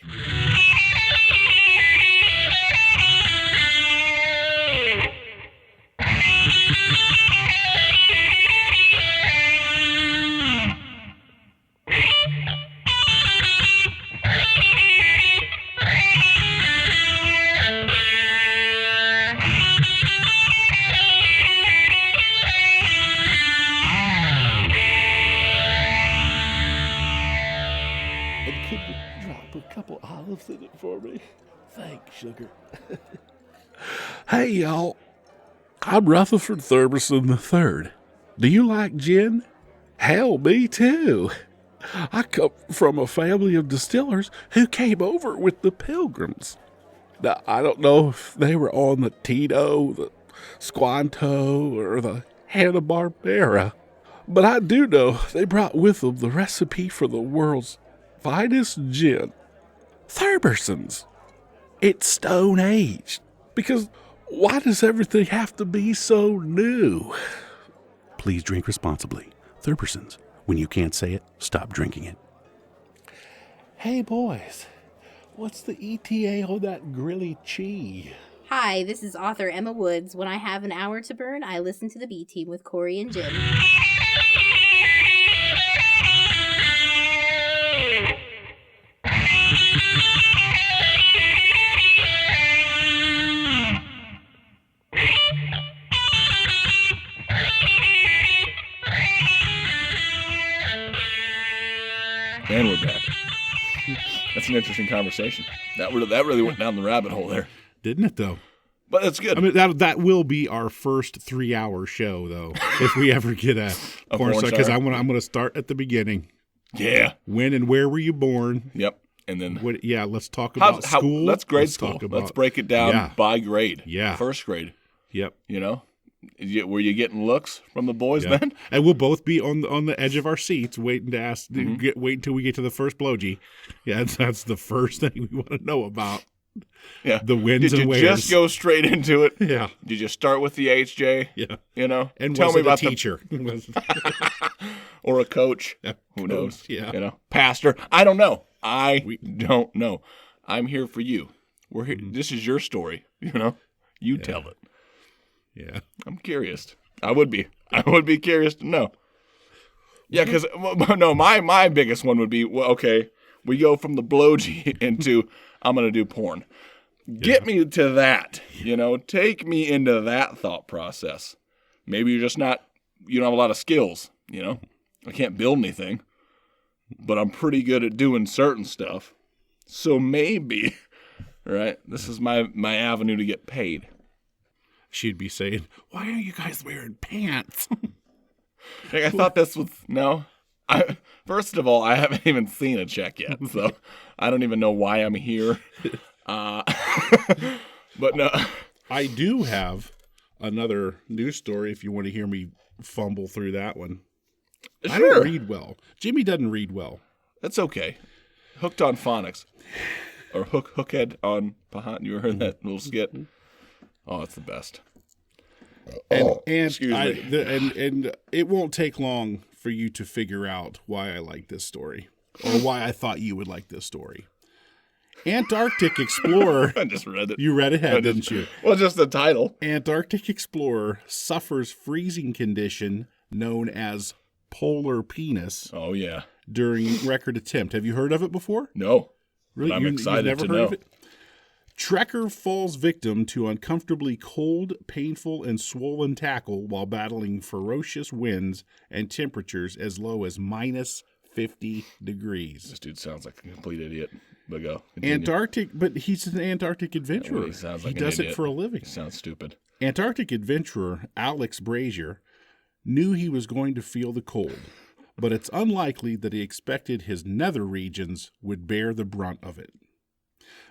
In it for me. Thanks, sugar. Hey, y'all. I'm Rutherford Thurberson III. Do you like gin? Hell, me too. I come from a family of distillers who came over with the Pilgrims. Now, I don't know if they were on the Tito, the Squanto, or the Hanna-Barbera, but I do know they brought with them the recipe for the world's finest gin. Thurberson's. It's stone aged. Because why does everything have to be so new? Please drink responsibly. Thurberson's. When you can't say it, stop drinking it. Hey boys, what's the ETA on that grilly cheese? Hi, this is author Emma Woods. When I have an hour to burn, I listen to the B Team with Cory and Jim. And we're back. That's an interesting conversation. That really went down the rabbit hole there. Didn't it, though? But it's good. I mean, that will be our first 3-hour show, though, if we ever get a porn star. Because I'm gonna start at the beginning. Yeah. When and where were you born? Yep. And then let's talk about school. Let's grade school. Let's break it down by grade. Yeah. First grade. Yep. You know? Were you getting looks from the boys then? And we'll both be on the edge of our seats, waiting to ask. Wait until we get to the first blowjee. Yeah, that's the first thing we want to know about. Yeah, the wins and wares. Did you just go straight into it? Yeah. Did you start with the HJ? Yeah. You know, and tell was me it about a teacher or a coach? Yeah. Who knows? Yeah. You know, pastor. I don't know. I don't know. I'm here for you. We're here. Mm-hmm. This is your story. You know, you tell it. Yeah. I'm curious. I would be curious to know. Yeah, because no, my biggest one would be, well, okay, we go from the blowjee into I'm going to do porn. Get me to that, you know, take me into that thought process. Maybe you don't have a lot of skills, you know. I can't build anything, but I'm pretty good at doing certain stuff. So maybe, right, this is my avenue to get paid. She'd be saying, why are you guys wearing pants? I thought this was, no. First of all, I haven't even seen a check yet, so I don't even know why I'm here. But no. I do have another news story if you want to hear me fumble through that one. Sure. I don't read well. Jimmy doesn't read well. That's okay. Hooked on phonics. Or hookhead on behind. You ever heard that little skit? Oh, it's the best. And excuse me. And it won't take long for you to figure out why I like this story, or why I thought you would like this story. Antarctic explorer. I just read it. You read ahead, didn't you? Well, just the title. Antarctic explorer suffers freezing condition known as polar penis. Oh, yeah. During record attempt. Have you heard of it before? No. Really? I'm excited you've never to heard know. of it? Trekker falls victim to uncomfortably cold, painful, and swollen tackle while battling ferocious winds and temperatures as low as minus 50 degrees. This dude sounds like a complete idiot. But go. Continue. Antarctic, but he's an Antarctic adventurer. Well, he sounds like he an does idiot. it for a living. He sounds stupid. Antarctic adventurer Alex Brazier knew he was going to feel the cold, but it's unlikely that he expected his nether regions would bear the brunt of it.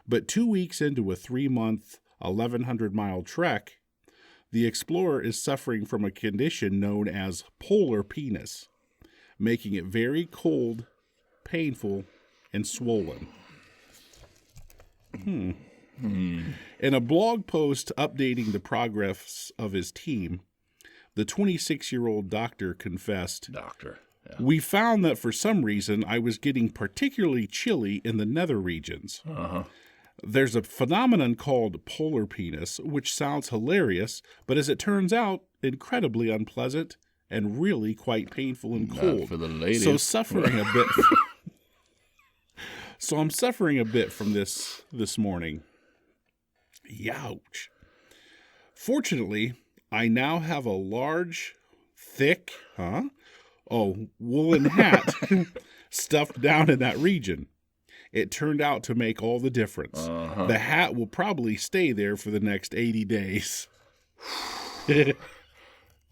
But 2 weeks into a 3-month, 1,100-mile trek, the explorer is suffering from a condition known as polar penis, making it very cold, painful, and swollen. In a blog post updating the progress of his team, the 26-year-old doctor confessed, Yeah. "We found that for some reason I was getting particularly chilly in the nether regions. There's a phenomenon called polar penis, which sounds hilarious, but as it turns out, incredibly unpleasant and really quite painful and cold. for the ladies. So suffering a bit. So I'm suffering a bit from this morning. Youch. Fortunately, I now have a large, thick, woolen hat stuffed down in that region. It turned out to make all the difference. The hat will probably stay there for the next 80 days.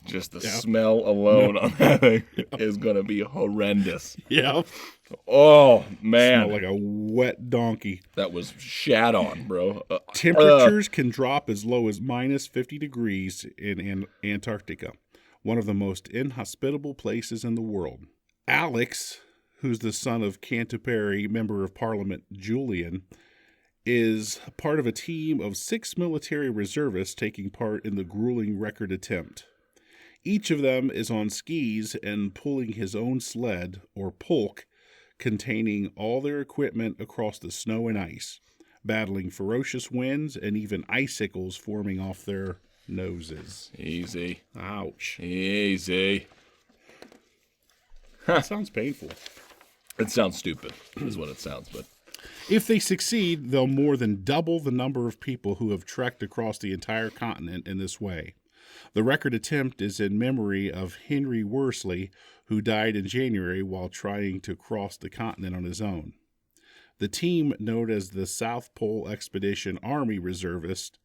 Just the smell alone on that thing is going to be horrendous. Yeah. Oh, man. Smell like a wet donkey. That was shat on, bro. Temperatures can drop as low as minus 50 degrees in Antarctica, one of the most inhospitable places in the world. Alex, who's the son of Canterbury Member of Parliament Julian, is part of a team of 6 military reservists taking part in the grueling record attempt. Each of them is on skis and pulling his own sled, or pulk, containing all their equipment across the snow and ice, battling ferocious winds and even icicles forming off their noses. Easy. Ouch. Easy. That sounds painful. It sounds stupid, is what it sounds, but If they succeed, they'll more than double the number of people who have trekked across the entire continent in this way. The record attempt is in memory of Henry Worsley, who died in January while trying to cross the continent on his own. The team, known as the South Pole Expedition Army Reservist,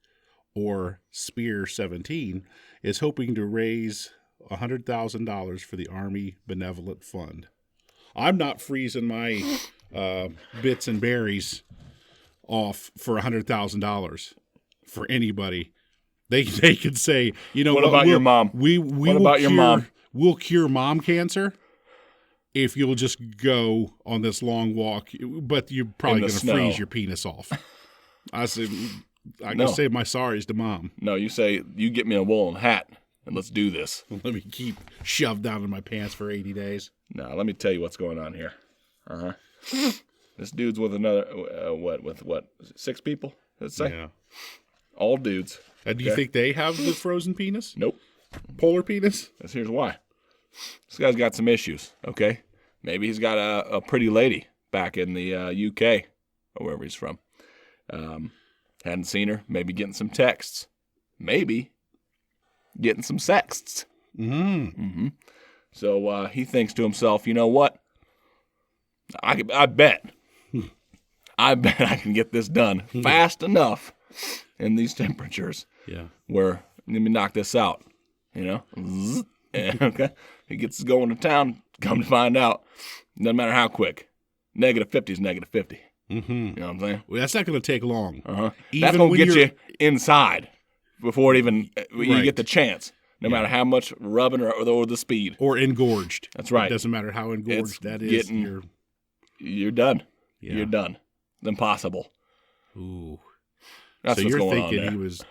or Spear 17, is hoping to raise $100,000 for the Army Benevolent Fund. I'm not freezing my bits and berries off for $100,000 for anybody. They could say, you know, what about your mom? What about your mom? We'll cure mom cancer if you'll just go on this long walk, but you're probably going to freeze your penis off. I said, I can say my sorries to mom. No, you say, you get me a woolen hat and let's do this. Let me keep shoved down in my pants for 80 days. Now, let me tell you what's going on here. This dude's with another, what, 6 people, let's say? Yeah. All dudes. Do you think they have the frozen penis? Nope. Polar penis? Here's why. This guy's got some issues, okay? Maybe he's got a pretty lady back in the UK or wherever he's from. Hadn't seen her. Maybe getting some texts. Maybe getting some sexts. So he thinks to himself, you know what? I bet I can get this done fast enough in these temperatures. Yeah. Where, let me knock this out, you know? Okay. He gets going to town, come to find out, doesn't matter how quick. -50 is -50. You know what I'm saying? Well, that's not going to take long. That's going to get you inside before it even you Right. get the chance, no matter how much rubbing or the speed. Or engorged. That's right. It doesn't matter how engorged that is. You're done. Yeah. You're done. It's impossible. Ooh. That's So what's you're going thinking on there. he was...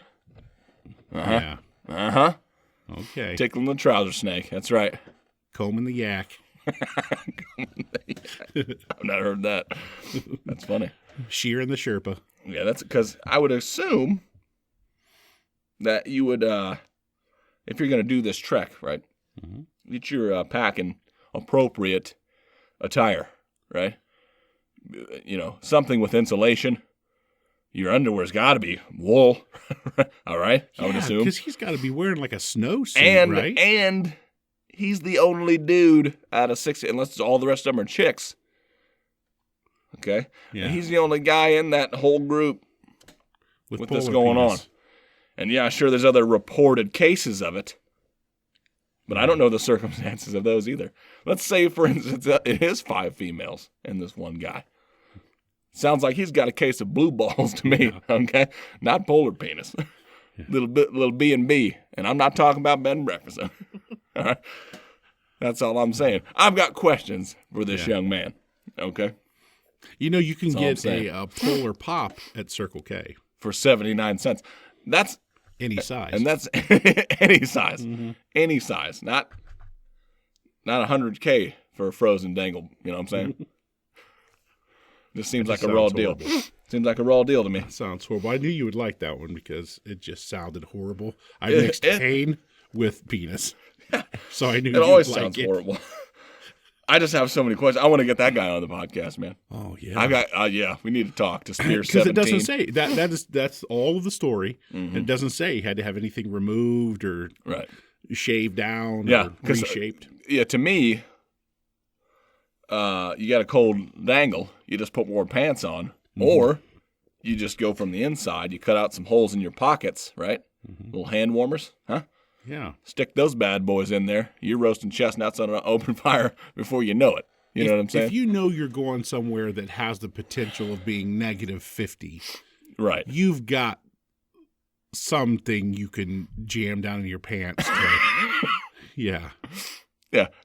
Yeah. Okay. Tickling the trouser snake. That's right. Combing the yak. I've not heard that. That's funny. Shearing the Sherpa. Yeah, that's because I would assume that you would, if you're going to do this trek, right, that you're packing appropriate attire, right? something with insulation. Your underwear's got to be wool, all right? I would assume. Because he's got to be wearing like a snowsuit, right? And he's the only dude out of 6, unless all the rest of them are chicks. Okay? Yeah. And he's the only guy in that whole group with this going on. And yeah, sure, there's other reported cases of it, but I don't know the circumstances of those either. Let's say, for instance, it is 5 females and this one guy. Sounds like he's got a case of blue balls to me, okay? Not polar penis. Little B&B, and I'm not talking about bed and breakfast. All right? That's all I'm saying. I've got questions for this young man, okay? You can get a Polar Pop at Circle K. For 79 cents. That's any size. And that's any size. Mm-hmm. Any size. Not 100K for a frozen dangle. You know what I'm saying? Just seems like a raw deal. Seems like a raw deal to me. That sounds horrible. I knew you would like that one because it just sounded horrible. I mixed pain with penis. So I knew you would like it. It always sounds horrible. I just have so many questions. I want to get that guy on the podcast, man. Oh, yeah. I got we need to talk to Spear 17. Because it doesn't say that's all of the story. Mm-hmm. It doesn't say he had to have anything removed or shaved down or reshaped. To me, you got a cold dangle, you just put more pants on, or you just go from the inside, you cut out some holes in your pockets, right? Mm-hmm. Little hand warmers, huh? Yeah. Stick those bad boys in there. You're roasting chestnuts on an open fire before you know it. You know what I'm saying? If you know you're going somewhere that has the potential of being -50, right? You've got something you can jam down in your pants. Yeah.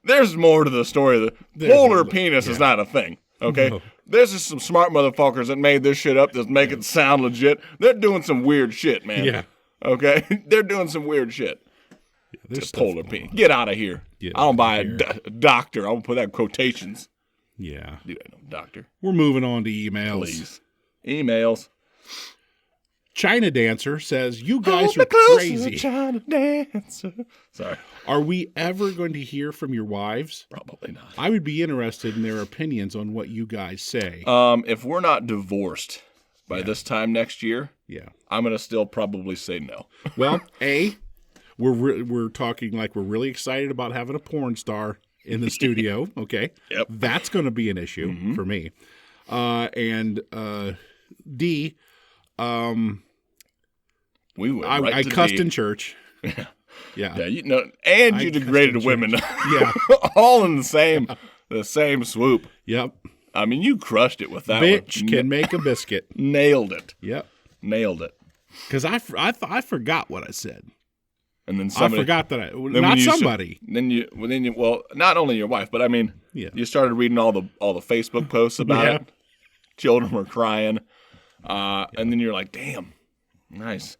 There's more to the story. The polar penis is not a thing. Okay. No. There's just some smart motherfuckers that made this shit up that make it sound legit. They're doing some weird shit, man. Yeah. Okay. They're doing some weird shit. It's polar penis. Get out of here. I don't buy a doctor. I'll put that in quotations. Yeah. Dude, I know doctor. We're moving on to emails. Please. Emails. China Dancer says, you guys are crazy. China Dancer. Sorry. Are we ever going to hear from your wives? Probably not. I would be interested in their opinions on what you guys say. If we're not divorced by this time next year, I'm going to still probably say no. Well, we're talking like we're really excited about having a porn star in the studio. Okay. Yep. That's going to be an issue for me. And D, we went I cussed in church. Yeah. And you degraded women. Yeah. All in the same swoop. Yep. I mean, you crushed it with that Bitch one. can make a biscuit. Nailed it. Yep. Nailed it. Because I forgot what I said. And then somebody, I forgot that not somebody. Well, not only your wife, but I mean, you started reading all the Facebook posts about it. Children were crying, and then you're like, "Damn, nice."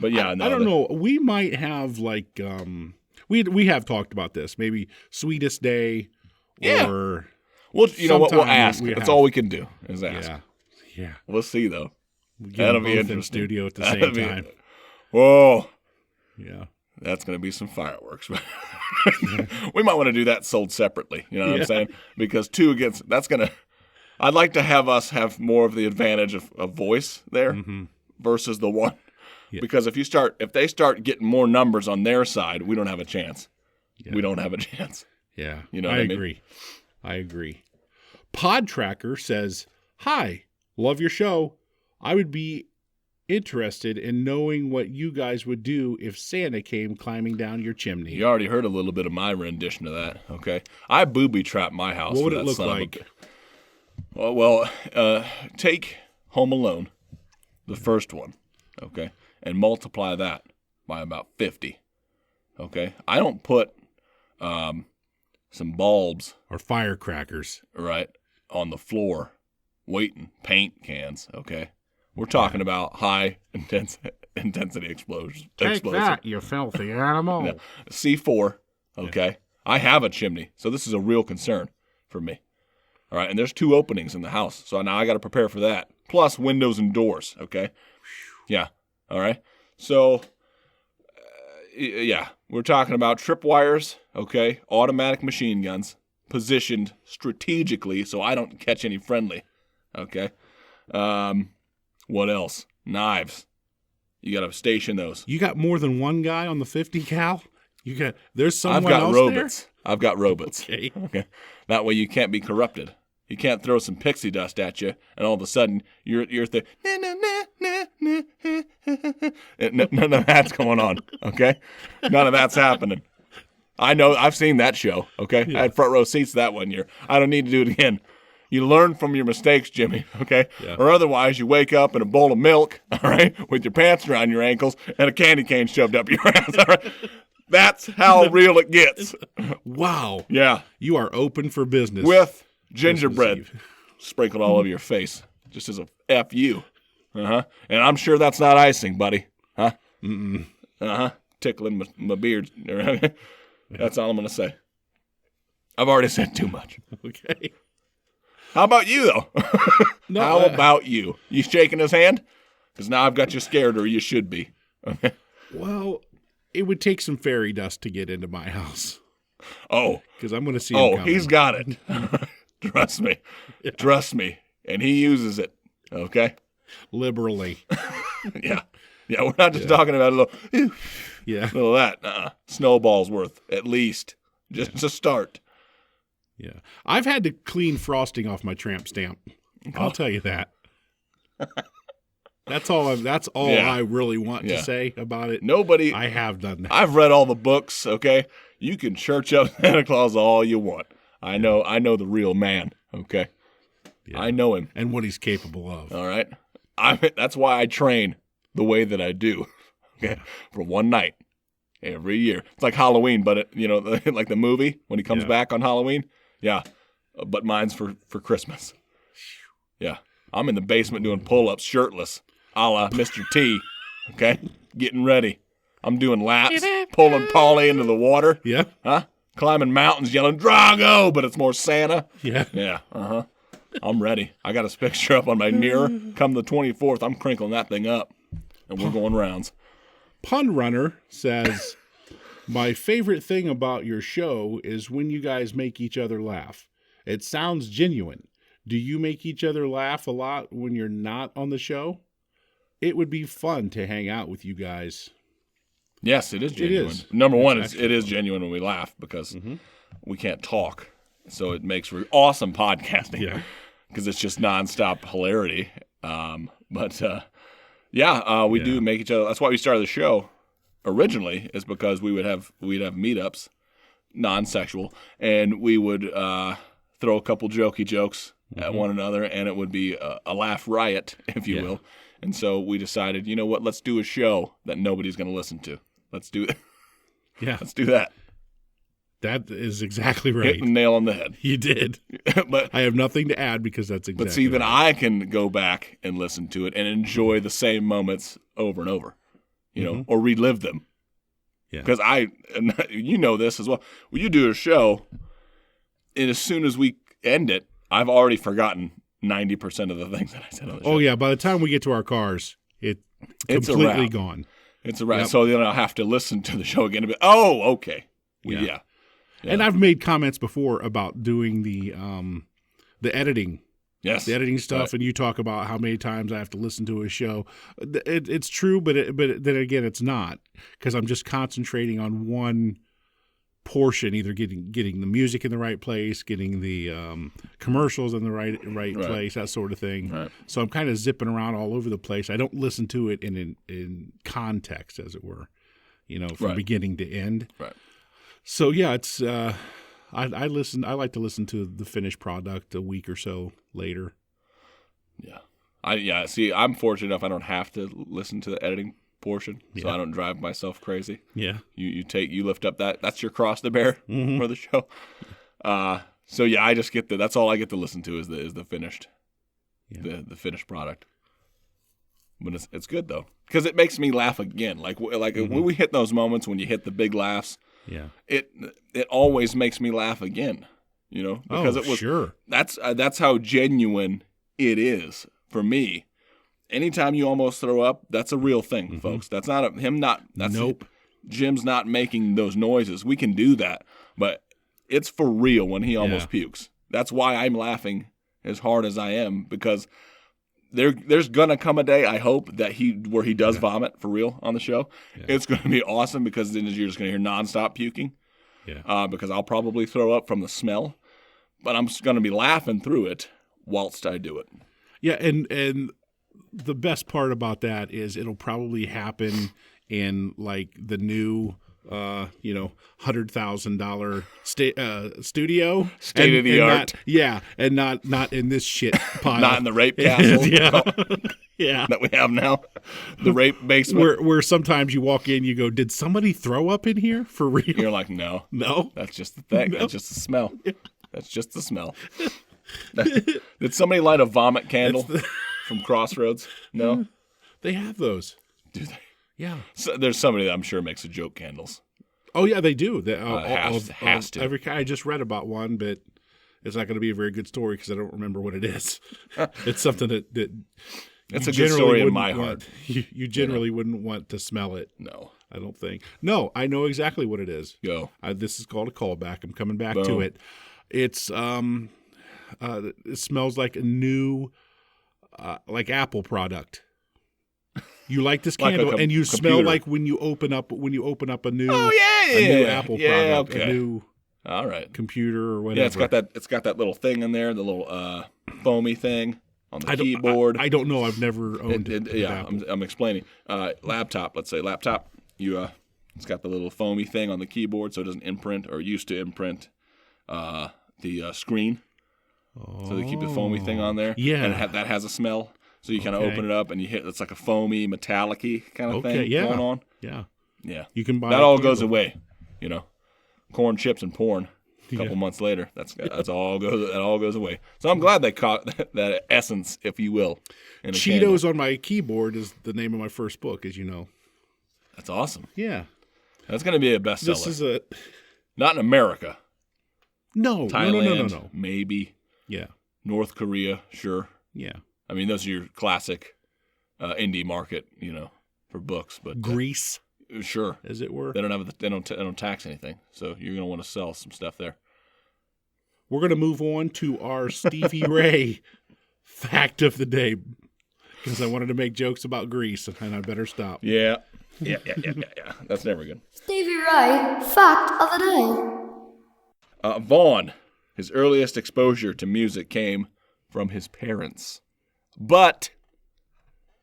But I don't know. We might have like we have talked about this. Maybe Sweetest Day, or well, you know what? We'll ask. That's all we can do is ask. Yeah. We'll see though. That'll be interesting. In studio at the same time. Whoa. Yeah. That's going to be some fireworks. We might want to do that sold separately. You know what I'm saying? Because I'd like to have us have more of the advantage of voice there versus the one. Yeah. Because if they start getting more numbers on their side, we don't have a chance. Yeah. We don't have a chance. Yeah. You know what I mean? Agree. I agree. Pod Tracker says, "Hi, love your show. I would be interested in knowing what you guys would do if Santa came climbing down your chimney." You already heard a little bit of my rendition of that, okay? I booby-trapped my house. What would it look like? Well, take Home Alone, the first one, okay, and multiply that by about 50, okay? I don't put some bulbs or firecrackers, right, on the floor waiting, paint cans, okay? We're talking about high intensity explosions. Take that, you filthy animal. No. C4, okay? Yeah. I have a chimney, so this is a real concern for me. All right, and there's 2 openings in the house, so now I got to prepare for that. Plus windows and doors, okay? Yeah, all right? So, we're talking about tripwires, okay? Automatic machine guns positioned strategically so I don't catch any friendly. Okay. What else? Knives. You got to station those. You got more than one guy on the 50 cal? There's someone I've got else robots. I've got robots. Okay. That way you can't be corrupted. You can't throw some pixie dust at you, and all of a sudden you're none of that's going on. Okay, none of that's happening. I know. I've seen that show. Okay, I had front row seats that one year. I don't need to do it again. You learn from your mistakes, Jimmy. Okay, or otherwise you wake up in a bowl of milk, all right, with your pants around your ankles and a candy cane shoved up your ass. All right. That's how real it gets. Wow. Yeah. You are open for business. With gingerbread sprinkled all over your face, just as a F you. And I'm sure that's not icing, buddy. Huh? Tickling my beard. That's all I'm going to say. I've already said too much. Okay. How about you, though? No, How about you? You shaking his hand? Because now I've got you scared, or you should be. Well, it would take some fairy dust to get into my house. Oh. Because I'm going to see him coming. He's got it. Trust me. Yeah. Trust me. And he uses it. Okay? Liberally. Yeah. Yeah, we're not just talking about a little, little of that. Snowball's worth, at least. Just to start. Yeah. I've had to clean frosting off my tramp stamp. I'll tell you that. That's all I really want to say about it. I have done that. I've read all the books, okay? You can church up Santa Claus all you want. I know the real man, okay? Yeah. I know him. And what he's capable of. All right? That's why I train the way that I do, okay? For one night every year. It's like Halloween, but, like the movie when he comes back on Halloween. Yeah, but mine's for Christmas. Yeah. I'm in the basement doing pull-ups shirtless. A la Mr. T, okay? Getting ready. I'm doing laps, pulling Polly into the water. Yeah. Huh? Climbing mountains, yelling, Drago, but it's more Santa. Yeah. Yeah, I'm ready. I got a picture up on my mirror. Come the 24th, I'm crinkling that thing up, and we're going rounds. Pun Runner says, my favorite thing about your show is when you guys make each other laugh. It sounds genuine. Do you make each other laugh a lot when you're not on the show? It would be fun to hang out with you guys. Yes, it is genuine. It is. Number one, it is genuine when we laugh because we can't talk. So it makes for awesome podcasting. Yeah. Because it's just nonstop hilarity. We do make each other. That's why we started the show originally, is because we'd have meetups, non-sexual, and we would throw a couple jokey jokes at one another, and it would be a laugh riot, if you will. And so we decided, you know what, let's do a show that nobody's going to listen to. Let's do it. Yeah. Let's do that. That is exactly right. Hit the nail on the head. You did. But I have nothing to add because that's exactly But see, then right. I can go back and listen to it and enjoy the same moments over and over, or relive them. Yeah. Because you know this as well. When you do a show, and as soon as we end it, I've already forgotten 90% of the things that I said on the show. Oh, yeah. By the time we get to our cars, it's completely gone. It's a wrap. Yep. So then I'll have to listen to the show again. Oh, okay. Yeah. And I've made comments before about doing the editing. Yes. The editing stuff, right. And you talk about how many times I have to listen to a show. It's true, but then again, it's not, because I'm just concentrating on one portion, either getting the music in the right place, getting the commercials in the right place, that sort of thing. Right. So I'm kind of zipping around all over the place. I don't listen to it in context, as it were, from beginning to end. Right. So yeah, it's I like to listen to the finished product a week or so later. Yeah. See, I'm fortunate enough I don't have to listen to the editing portion, so I don't drive myself crazy. Yeah. You lift up that's your cross to bear for the show. So yeah, I just get that's all I get to listen to is the finished, the finished product. But it's good though, because it makes me laugh again. Like when we hit those moments when you hit the big laughs. Yeah. It always makes me laugh again, because it was sure. That's how genuine it is for me. Anytime you almost throw up, that's a real thing, folks. That's not Nope. Jim's not making those noises. We can do that, but it's for real when he almost pukes. That's why I'm laughing as hard as I am, because there's gonna come a day, I hope, that where he does vomit for real on the show. Yeah. It's gonna be awesome, because then you're just gonna hear nonstop puking. Yeah. Because I'll probably throw up from the smell, but I'm just gonna be laughing through it whilst I do it. Yeah, and the best part about that is it'll probably happen in like the new $100,000 studio, state of the art. And not in this shit pile. Not in the rape castle. Yeah. That we have now, the rape basement. Where sometimes you walk in, you go, "Did somebody throw up in here for real?" You're like, no, that's just the thing. No. That's just the smell. That's just the smell. Did somebody light a vomit candle from Crossroads? No, they have those. Do they? Yeah. So there's somebody that I'm sure makes the joke candles. Oh yeah, they do. Has to. I just read about one, but it's not going to be a very good story because I don't remember what it is. It's something that it's a good story in my heart. You generally wouldn't want to smell it. No, I don't think. No, I know exactly what it is. Go. This is called a callback. I'm coming back to it. It's it smells like a new like Apple product. You light this candle and you computer. smell like when you open up a new new Apple product, a new computer or whatever. Yeah, it's got that little thing in there, the little foamy thing on the keyboard. I don't know. I've never owned it. Yeah, I'm explaining. Laptop, let's say laptop. It's got the little foamy thing on the keyboard, so it doesn't imprint or used to imprint the screen. So they keep the foamy thing on there. Yeah, and that has a smell. So you kind of open it up and you hit. It's like a foamy, metallic-y kind of thing going on. Yeah. You can buy that all goes away. Corn chips and porn. A couple months later, that's all goes. That all goes away. So I'm glad they caught that essence, if you will. In Cheetos on my keyboard is the name of my first book, as you know. That's awesome. Yeah. That's going to be a bestseller. This is not in America. No. Thailand, No. Maybe. Yeah. North Korea, sure. Yeah. I mean, those are your classic indie market, for books. But Greece, sure, as it were. They don't tax anything, so you're going to want to sell some stuff there. We're going to move on to our Stevie Ray fact of the day because I wanted to make jokes about Greece, and I better stop. Yeah. That's never good. Stevie Ray fact of the day. Vaughn, his earliest exposure to music came from his parents. But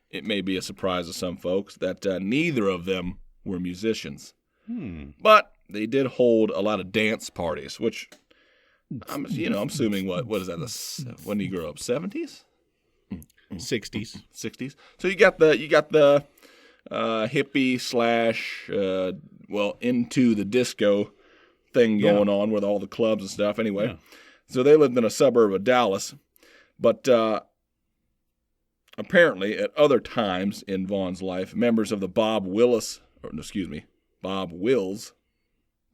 it may be a surprise to some folks that neither of them were musicians. But they did hold a lot of dance parties, which I'm assuming what is that? When did he grow up? 70s, 60s, 60s. So you got the hippie / into the disco thing going on with all the clubs and stuff. Anyway, so they lived in a suburb of Dallas, but. Apparently, at other times in Vaughn's life, members of the Bob Wills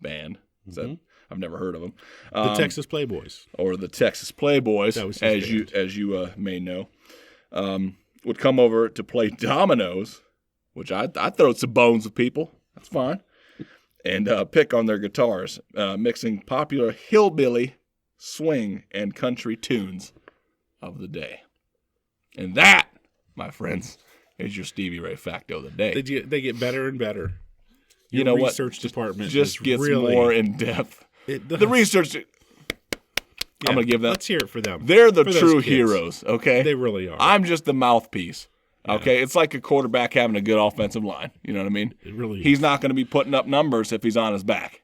band. I've never heard of them. The Texas Playboys, or the Texas Playboys, as you may know, would come over to play dominoes, which I throw some bones with people. That's fine, and pick on their guitars, mixing popular hillbilly, swing, and country tunes of the day. And that, my friends, is your Stevie Ray facto of the day. They get better and better. You know what? Research department just gets really, more in depth. The research. I'm going to give them. Let's hear it for them. They're the true heroes. Okay, they really are. I'm just the mouthpiece. Okay, it's like a quarterback having a good offensive line. You know what I mean? It really. He's not going to be putting up numbers if he's on his back.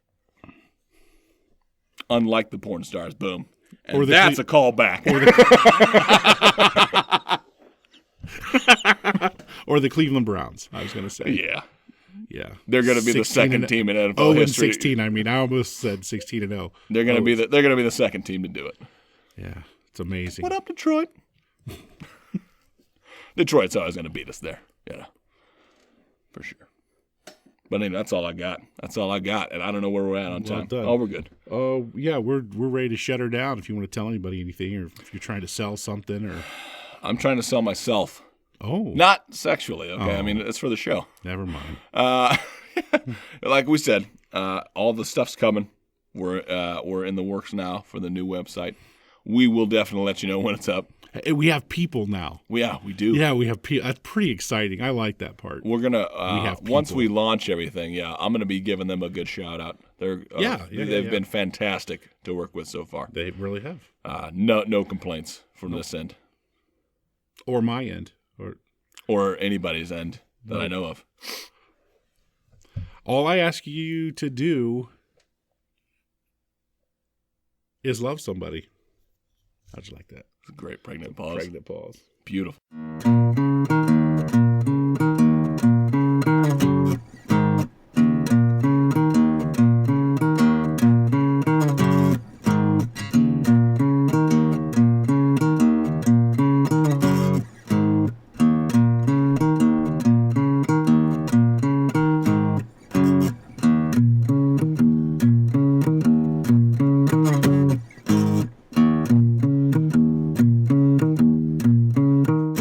Unlike the porn stars, boom. And that's a callback. Or the Cleveland Browns, I was going to say. Yeah. They're going to be the second team in NFL history. 16. I mean, I almost said 16-0. They're going to be the second team to do it. Yeah, it's amazing. What up, Detroit? Detroit's always going to beat us there. For sure. But anyway, that's all I got. And I don't know where we're at on time. Done. Oh, we're good. Oh, yeah, we're ready to shut her down if you want to tell anybody anything, or if you're trying to sell something. Or I'm trying to sell myself. Oh. Not sexually, okay? Oh. I mean, it's for the show. Never mind. Like we said, all the stuff's coming. We're in the works now for the new website. we will definitely let you know when it's up. And we have people now. We do. Yeah, we have people. That's pretty exciting. I like that part. We're gonna have once people. we launch everything. Yeah, I'm gonna be giving them a good shout out. They've been fantastic to work with so far. They really have. No complaints from this end Or my end. or anybody's end that I know of. All I ask you to do is love somebody. How'd you like that? Great pregnant pause. Pregnant pause. Beautiful.